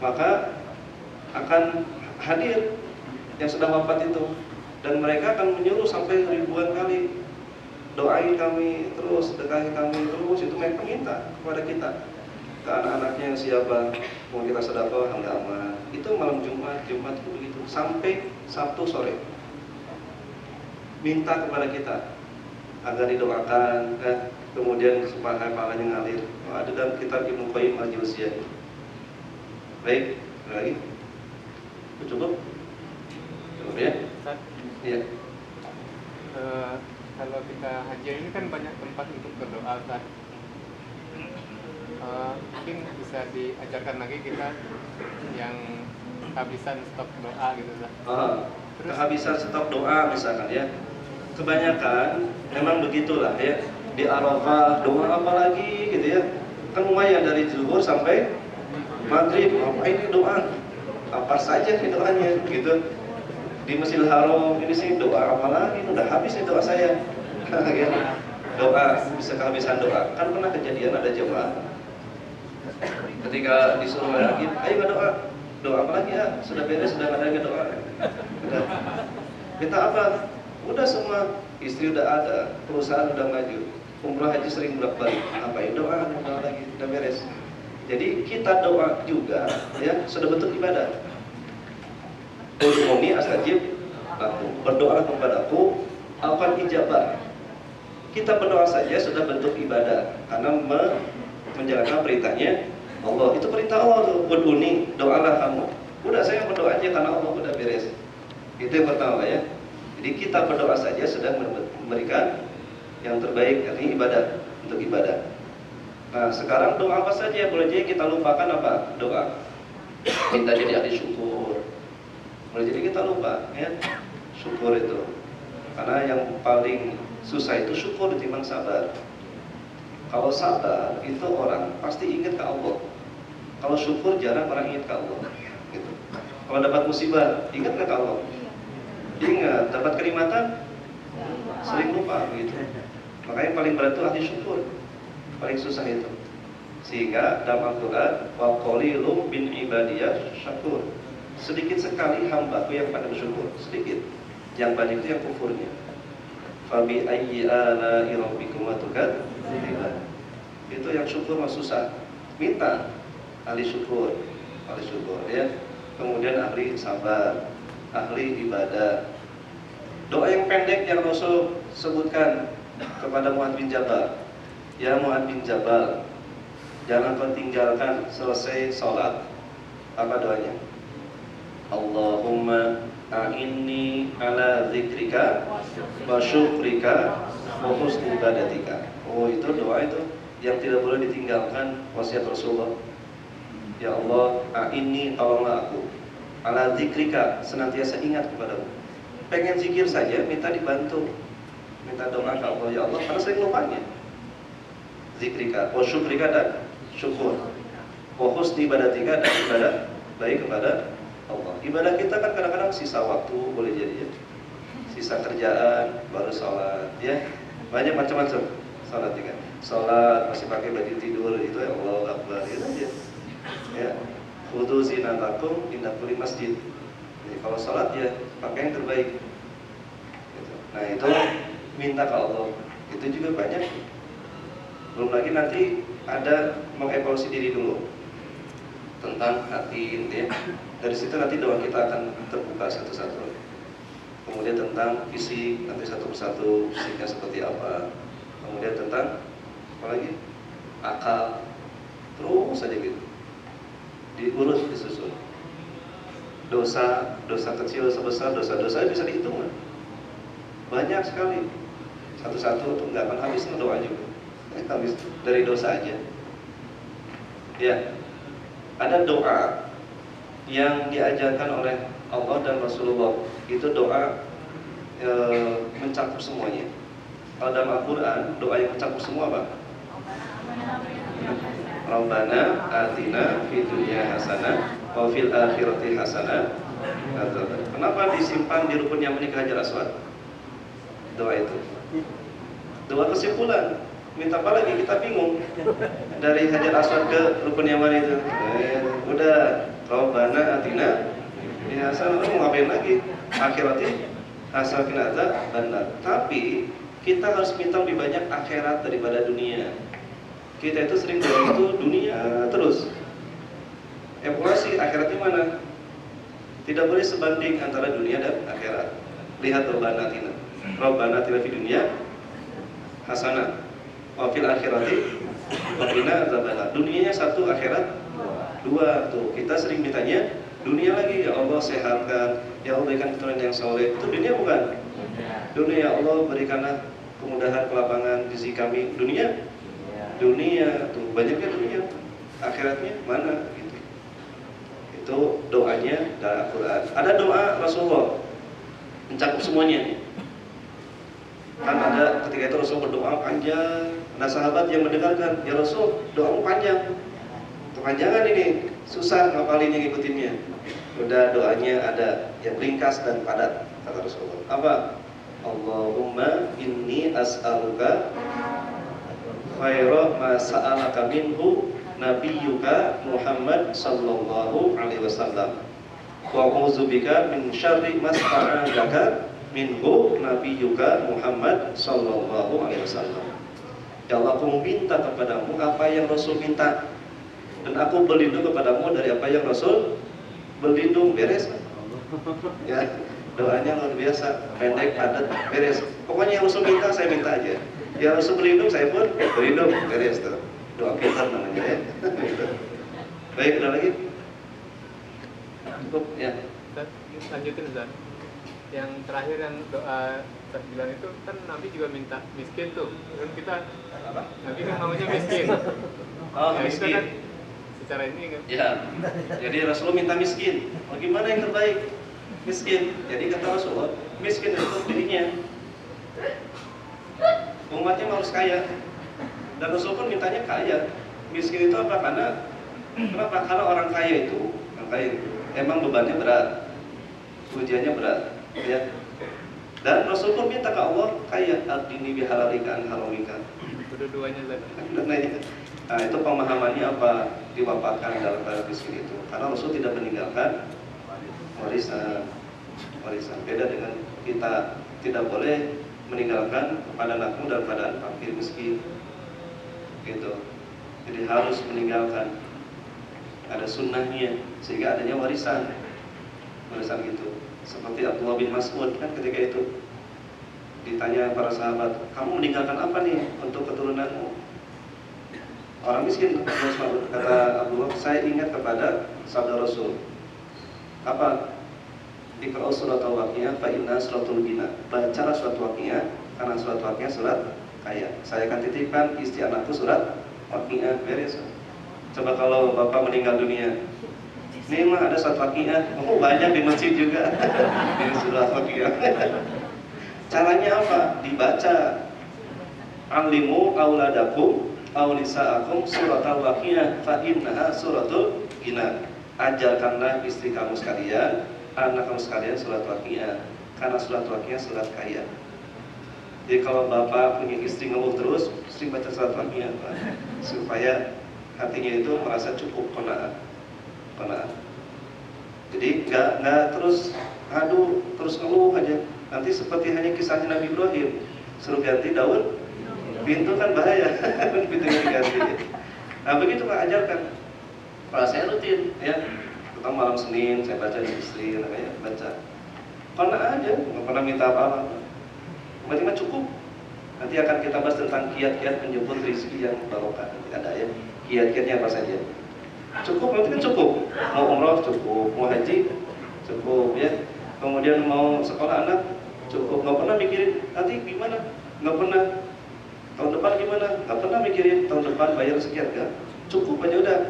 maka akan hadir yang sudah wafat itu, dan mereka akan menyuruh sampai ribuan kali, doain kami terus, dekati kami terus. Itu mereka minta kepada kita, ke anak-anaknya yang siapa mau kita sedekah aman. Itu malam Jumat itu begitu sampai Sabtu sore minta kepada kita agar didoakan, kemudian supaya pahalanya ngalir. Ada dalam kitab Ibnu Qayyim al-Jauziyah. Baik, ada lagi? Cukup ya? Iya. Kalau kita haji ini kan banyak tempat untuk berdoa, Ustaz. Mungkin bisa diajarkan lagi kita yang kehabisan stok doa gitu, Ustaz. Terus kehabisan stok doa misalkan ya. Kebanyakan memang begitulah ya. Di Arafah doa apa lagi gitu ya. Kan lumayan dari zuhur sampai maghrib, apa ini doa? Apa saja nih doanya gitu. Di Masjidil Haram ini sih doa apa lagi? Udah habis nih doa saya. Ya. Doa bisa kehabisan doa. Kan pernah kejadian ada jemaah ketika disuruh lagi, ayo berdoa. Doa apa lagi ya? Sudah beres, sudah ada doa. Udah. Minta apa? Udah semua, istri udah ada, perusahaan udah maju, umrah haji sering bolak-balik. Ngapain doa lagi? Udah beres. Jadi kita doa juga ya sudah bentuk ibadah. Ud'uni astajib lakum, berdoalah kepadaku akan ijabah. Kita berdoa saja sudah bentuk ibadah karena menjalankan perintahnya Allah. Itu perintah Allah tuh, ud'uni, doalah kamu. Udah saya berdoa aja karena Allah udah beres. Itu yang pertama ya. Jadi kita berdoa saja sudah memberikan yang terbaik, artinya ibadah, untuk ibadah. Nah sekarang doa apa saja boleh jadi kita lupakan apa? Doa minta jadi ahli syukur, boleh jadi kita lupa ya. syukur itu. Karena yang paling susah itu syukur ketimbang sabar. Kalau sabar itu orang pasti ingat ke Allah. Kalau syukur jarang orang ingat ke Allah. Gitu. Kalau dapat musibah, ingat nggak ke Allah? Ingat. Dapat kenikmatan, sering lupa gitu. Makanya paling berat itu ahli syukur. Paling susah itu. Sehingga dalam Al-Quran, wa qalilum bin ibadiyah syakur. Sedikit sekali hambaku yang pada bersyukur, sedikit. Yang banyak itu yang kufurnya. Fabi ayyi ala'i rabbikuma tukadziban. Itu yang syukur mah susah. Minta ahli syukur ya. Kemudian ahli sabar, ahli ibadah. Doa yang pendek yang Rasul sebutkan kepada Mu'adz bin Jabal. Ya Mu'adz bin Jabal, jangan kau tinggalkan selesai sholat. Apa doanya? Allahumma a'inni ala zikrika wa syukrika wa husni ibadatika. Oh, itu doa itu yang tidak boleh ditinggalkan, wasiat Rasulullah. Ya Allah, a'inni, tolonglah aku ala zikrika, senantiasa ingat kepadamu. Pengen zikir saja, minta dibantu, minta doa ke Allah. Ya Allah, karena sering lupanya. Zikrika, wa syukrika, dan syukur, wa husni ibadatika, dan ibadah baik kepada Allah. Ibadah kita kan kadang-kadang sisa waktu, boleh jadi ya. Sisa kerjaan, baru sholat ya. Banyak macam-macam sholat juga. Sholat masih pakai baju tidur, itu ya Allah Akbar, itu aja ya. Khudhu zinatakum inda kulli masjid. Jadi kalau sholat ya pakai yang terbaik gitu. Nah itu minta ke Allah. Itu juga banyak. Belum lagi nanti ada mengevaluasi diri dulu tentang hati ya. Dari situ nanti doa kita akan terbuka satu-satu. Kemudian tentang fisik, nanti satu persatu fisiknya seperti apa. Kemudian tentang apa lagi? Akal. Terus saja gitu. Diurus, disusun. Dosa kecil, sebesar, dosa-dosa bisa dihitung kan? Banyak sekali. Satu-satu tuh nggak akan habis doa juga. Habis dari dosa aja. Ya, ada doa yang diajarkan oleh Allah dan Rasulullah. Itu doa mencakup semuanya. Kalau dalam Al-Quran, doa yang mencakup semua apa? Rabbana atina fid dunya hasanah wa fil akhirati hasanah. Kenapa disimpan di rukun Yamani ke Hajar Aswad? Doa itu. Doa kesimpulan. Minta apa lagi? Kita bingung. Dari Hajar Aswad ke rukun Yamani itu. Udah. Rabbana atina ya hasanah, mau ngapain lagi? Akhirati hasanah qina adzabannar. Tapi kita harus minta lebih banyak akhirat daripada dunia. Kita itu sering doa itu dunia terus. Evaluasi akhiratnya mana? Tidak boleh sebanding antara dunia dan akhirat. Lihat Rabbana atina. Rabbana atina fid dunya hasanah wa fil akhirati qina adzabannar. Dunianya satu, akhirat dua. Tuh, kita sering mintanya dunia lagi. Ya Allah sehatkan, ya Allah berikan keturunan yang soleh. Itu dunia bukan? Dunia. Ya Allah berikanlah kemudahan, kelapangan rezeki kami. Dunia? Dunia. Tuh, banyaknya dunia. Akhiratnya mana? Gitu. Itu doanya dalam Al-Quran. Ada doa Rasulullah mencakup semuanya. Kan ada ketika itu Rasul berdoa panjang. Ada sahabat yang mendengarkan, ya Rasul doamu panjang. Kepanjangan ini, susah ngapalinnya, ngikutinnya. Udah doanya ada yang ringkas dan padat, kata Rasulullah. Apa? Allahumma inni as'aluka khaira ma sa'alaka minhu nabiyyuka Muhammad sallallahu alaihi wasallam wa a'udzubika min syarri ma sta'adaka minhu nabiyyuka Muhammad sallallahu alaihi wasallam. Ya Allah, aku minta kepadamu apa yang Rasul minta, dan aku berlindung kepadamu dari apa yang Rasul berlindung. Beres ya, doanya luar biasa, pendek, padat, beres. Pokoknya yang Rasul minta, saya minta aja. Ya Rasul berlindung, saya pun berlindung. Beres tuh. Doa kita namanya ya. Baik, ada lagi? Cukup ya. Lanjutin Ustaz. Yang terakhir yang doa tahlilan itu kan Nabi juga minta miskin tuh. Kan kita Nabi kan maunya miskin. Oh, ya, miskin. Kan secara ini kan. Ya. Jadi Rasulullah minta miskin. Oh, gimana yang terbaik? miskin. Jadi kata Rasulullah, miskin itu dirinya. Umatnya harus kaya. Dan Rasul pun mintanya kaya. Miskin itu apa? Kenapa? Karena orang kaya itu emang bebannya berat, ujiannya berat, ya. Dan Rasul pun minta ke Allah kaya, ardini bihalalika an haramika. Dua-duanya Nah, itu pemahamannya apa diwafatkan dalam keadaan miskin itu. Karena Rasul tidak meninggalkan warisan. Beda dengan kita, tidak boleh meninggalkan kepada anakmu dalam keadaan fakir miskin. Gitu. Jadi harus meninggalkan. Ada sunnahnya sehingga adanya warisan gitu. Seperti Abdullah bin Mas'ud kan ketika itu ditanya para sahabat, kamu meninggalkan apa nih untuk keturunanmu? Orang miskin, kata Abdullah, saya ingat kepada sabda Rasul. Apa? Iqra surat al-Waqiah fa inna suratul ghina. Bacalah surat Waqiah karena surat Waqiah surat kaya. Saya akan titipkan istri anakku surat Waqiah, beres. Coba kalau bapak meninggal dunia, ini mah ada surat Waqiah, banyak di masjid juga. Ini surat Waqiah. Caranya apa? Dibaca. Alimu auladakum aw nisaakum suratal Waqiah fa innaha suratul ghina. Ajarkanlah istri kamu sekalian, anak kamu sekalian surat Waqiah, karena surat Waqiah surat kaya. Jadi kalau bapak punya istri ngeluh terus, sering baca surat Waqiah supaya hatinya itu merasa cukup, qanaat. Jadi nggak terus terus ngeluh aja. Nanti seperti hanya kisahnya Nabi Ibrahim, suruh ganti daun pintu kan bahaya. Pintunya diganti. Nah begitu Pak, ajarkan. Kalau saya rutin ya, tentang malam Senin saya baca di istri, namanya baca. Karena aja, nggak pernah minta apa-apa. Tiba-tiba cukup. Nanti akan kita bahas tentang kiat-kiat menjemput rezeki yang barokah. Ada ya, kiat-kiatnya apa saja. Cukup, nanti kan cukup. Mau umroh cukup, mau haji cukup ya. Kemudian mau sekolah anak cukup. Nggak pernah mikirin nanti gimana, nggak pernah. Tahun depan gimana, nggak pernah mikirin tahun depan bayar sekian, nggak. Cukup aja udah.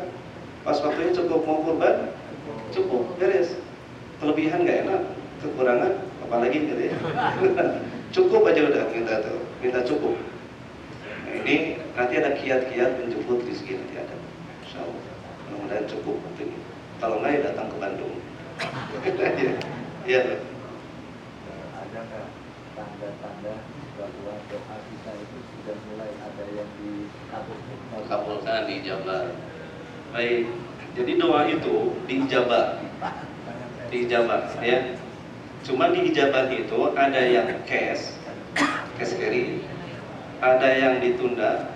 Pas waktunya cukup, mau kurban cukup, beres. Kelebihan nggak enak, kekurangan apalagi gitu ya. Cukup aja udah, minta cukup. Nah, ini nanti ada kiat-kiat menjemput rezeki, nanti ada, insya Allah. Mudah-mudahan cukup nanti. Kalau nggak ya datang ke Bandung. Ya. Ada nggak tanda-tanda bahwa doa kita itu sudah mulai ada yang Kabulkan, diijabah. Baik, jadi doa itu diijabah ya. Cuma diijabah itu ada yang cash carry, ada yang ditunda,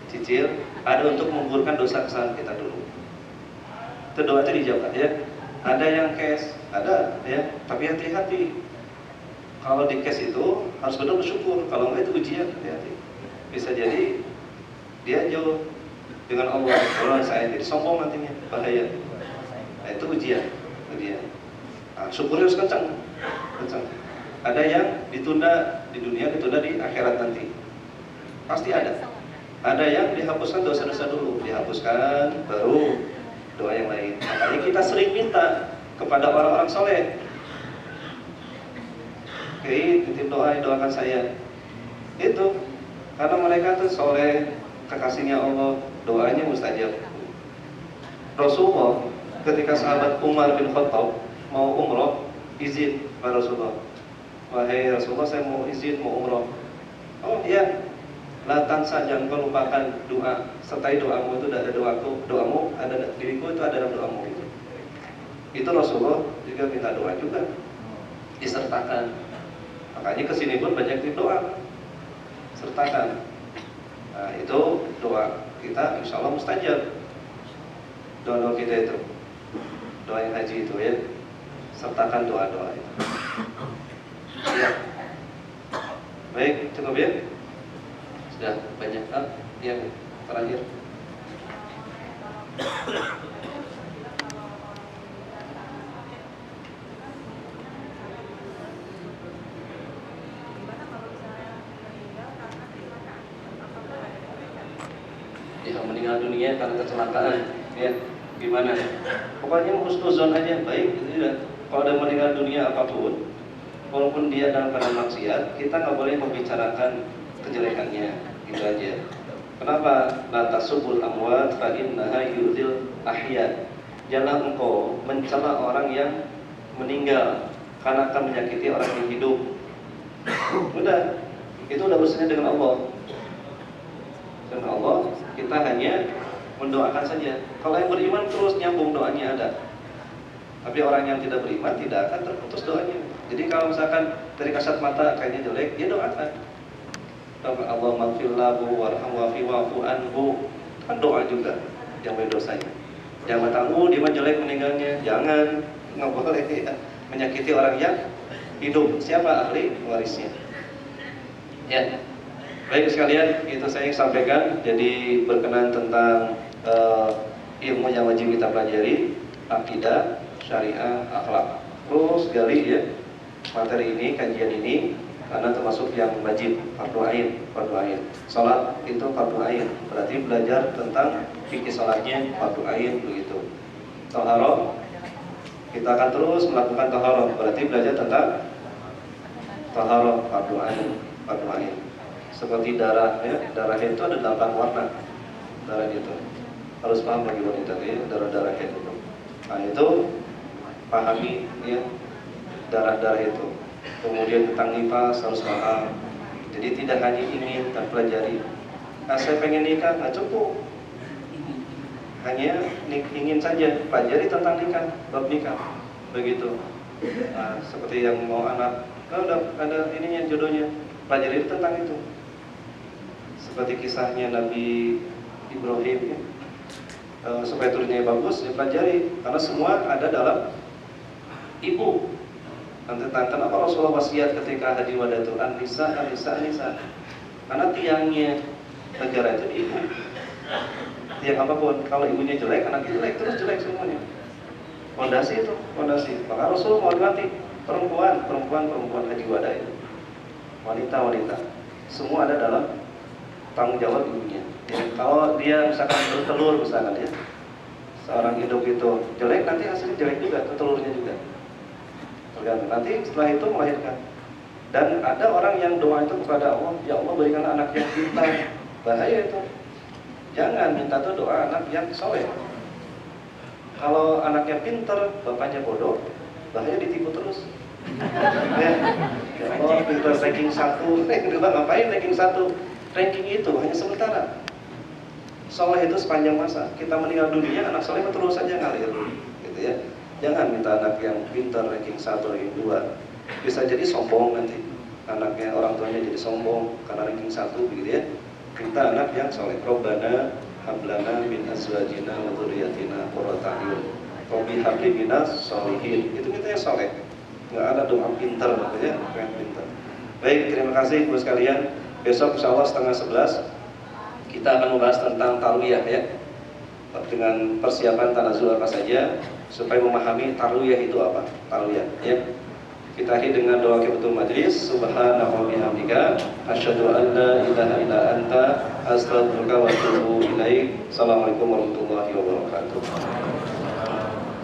cicil, ada untuk menggugurkan dosa kesalahan kita dulu. Itu doa itu diijabah ya. Ada yang cash, ada ya, tapi hati-hati. Kalau di cash itu harus benar bersyukur, kalau enggak itu ujian, hati-hati. Bisa jadi dia jauh dengan Allah, kalau saya jadi sombong nantinya, bahaya. Nah, itu ujian. Nah, syukurnya harus kencang. Ada yang ditunda di dunia, ditunda di akhirat nanti. Pasti ada. Ada yang dihapuskan dosa-dosa dulu, dihapuskan baru doa yang lain. Makanya kita sering minta kepada orang-orang soleh. Oke, titip doakan saya. Itu karena mereka tuh soleh, kekasihnya Allah, doanya mustajab. Rasulullah ketika sahabat Umar bin Khattab mau umroh, izin pada Rasulullah. Wahai Rasulullah, saya mau izin mau umroh. Oh iya, jangan kau lupakan doa. Sertai doamu itu ada doamu ada diriku itu ada dalam doamu itu. Itu Rasulullah juga minta doa juga, disertakan. Makanya kesini pun banyak doa, sertakan. Nah itu doa kita, insya Allah mustajab. Doa kita itu, doa yang haji itu ya, sertakan doa-doa itu. Ya. Baik, cukup ya. Sudah banyak yang terakhir. Yang meninggal dunia karena kecelakaan, ya gimana? Pokoknya husnuzon aja, baik, itu sudah. kalau ada meninggal dunia apapun, walaupun dia dalam keadaan maksiat, kita nggak boleh membicarakan kejelekannya, gitu aja. Kenapa? La tasubul amwat fa innaha yudhil ahya. Jangan engkau mencela orang yang meninggal karena akan menyakiti orang yang hidup. Udah, itu udah urusannya dengan Allah. Dengan Allah, kita hanya mendoakan saja. Kalau yang beriman terus nyambung doanya ada. Tapi orang yang tidak beriman tidak akan terputus doanya. Jadi kalau misalkan dari kasat mata kayaknya jelek, dia doakan. Allah maghfir lahu warhamhu wa'fu anhu. Kan doa juga yang berdosanya. Jangan tangguh dia mah jelek meninggalnya. Jangan, nggak boleh ya. Menyakiti orang yang hidup. Siapa ahli warisnya? Ya. Baik sekalian, itu saya sampaikan. Jadi berkenan tentang ilmu yang wajib kita pelajari, akidah, syariah, akhlak. Terus gali ya materi ini, kajian ini, karena termasuk yang wajib, fardu ain. Salat itu fardu ain, berarti belajar tentang fikih salatnya fardu ain begitu. Taharah, kita akan terus melakukan taharah, berarti belajar tentang taharah fardu ain. Seperti darah ya, darah itu ada 8 warna. Darah itu harus paham bagi wanita ya, darah itu. Nah itu pahami ya darah itu. Kemudian tentang nifas harus paham. Jadi tidak hanya ingin dan pelajari. Nah, saya pengen nikah nggak cukup. Hanya ingin saja pelajari tentang nikah, bab nikah, begitu. Nah, seperti yang mau anak, udah ada ininya jodohnya, pelajari tentang itu. Seperti kisahnya Nabi Ibrahim ya. Supaya turunnya bagus, dipelajari karena semua ada dalam ibu. Nanti kenapa Rasulullah wasiat ketika haji wadatul An-Nisa. Karena tiangnya negara itu di ibu. Tiang apapun, kalau ibunya jelek, anaknya jelek, terus jelek semuanya. Fondasi itu, fondasi. Maka Rasul mau dilatih perempuan haji wada itu. Wanita. Semua ada dalam tanggung jawab ibunya. Ya, kalau dia misalkan bertelur misalkan ya, seorang hidup itu jelek, nanti hasilnya jelek juga, telurnya juga. Tergantung. Nanti setelah itu melahirkan. Dan ada orang yang doa itu kepada Allah, ya Allah berikanlah anak yang pintar. Bahaya itu. Jangan minta tuh doa anak yang soleh. Kalau anaknya pintar, bapaknya bodoh, bahaya ditipu terus. Ya Allah, pintar ranking 1, ngapain ranking 1? Ranking itu hanya sementara. Soleh itu sepanjang masa. Kita meninggal dunia, anak soleh terus saja ngalir, gitu ya. Jangan minta anak yang pintar ranking 1, ranking 2. Bisa jadi sombong nanti. Anaknya, orang tuanya jadi sombong karena ranking 1, begitu ya. Minta anak yang soleh. Rabbana hablana min azwajina wa dzurriyyatina qurrata a'yun. Rabbi habli minas sholihin. Itu kita yang soleh. Nggak ada doa pintar, ya, yang pintar. Baik, terima kasih Ibu sekalian. Besok insyaallah 10:30 kita akan membahas tentang tarwiyah ya. Dengan persiapan tanazul apa saja supaya memahami tarwiyah itu apa. Tarwiyah ya. Kita akhiri dengan doa kebetul majlis. Subhanallah wa bihamdika asyhadu an la ilaha illa anta astaghfiruka wa atubu ilaik. Assalamualaikum warahmatullahi wabarakatuh.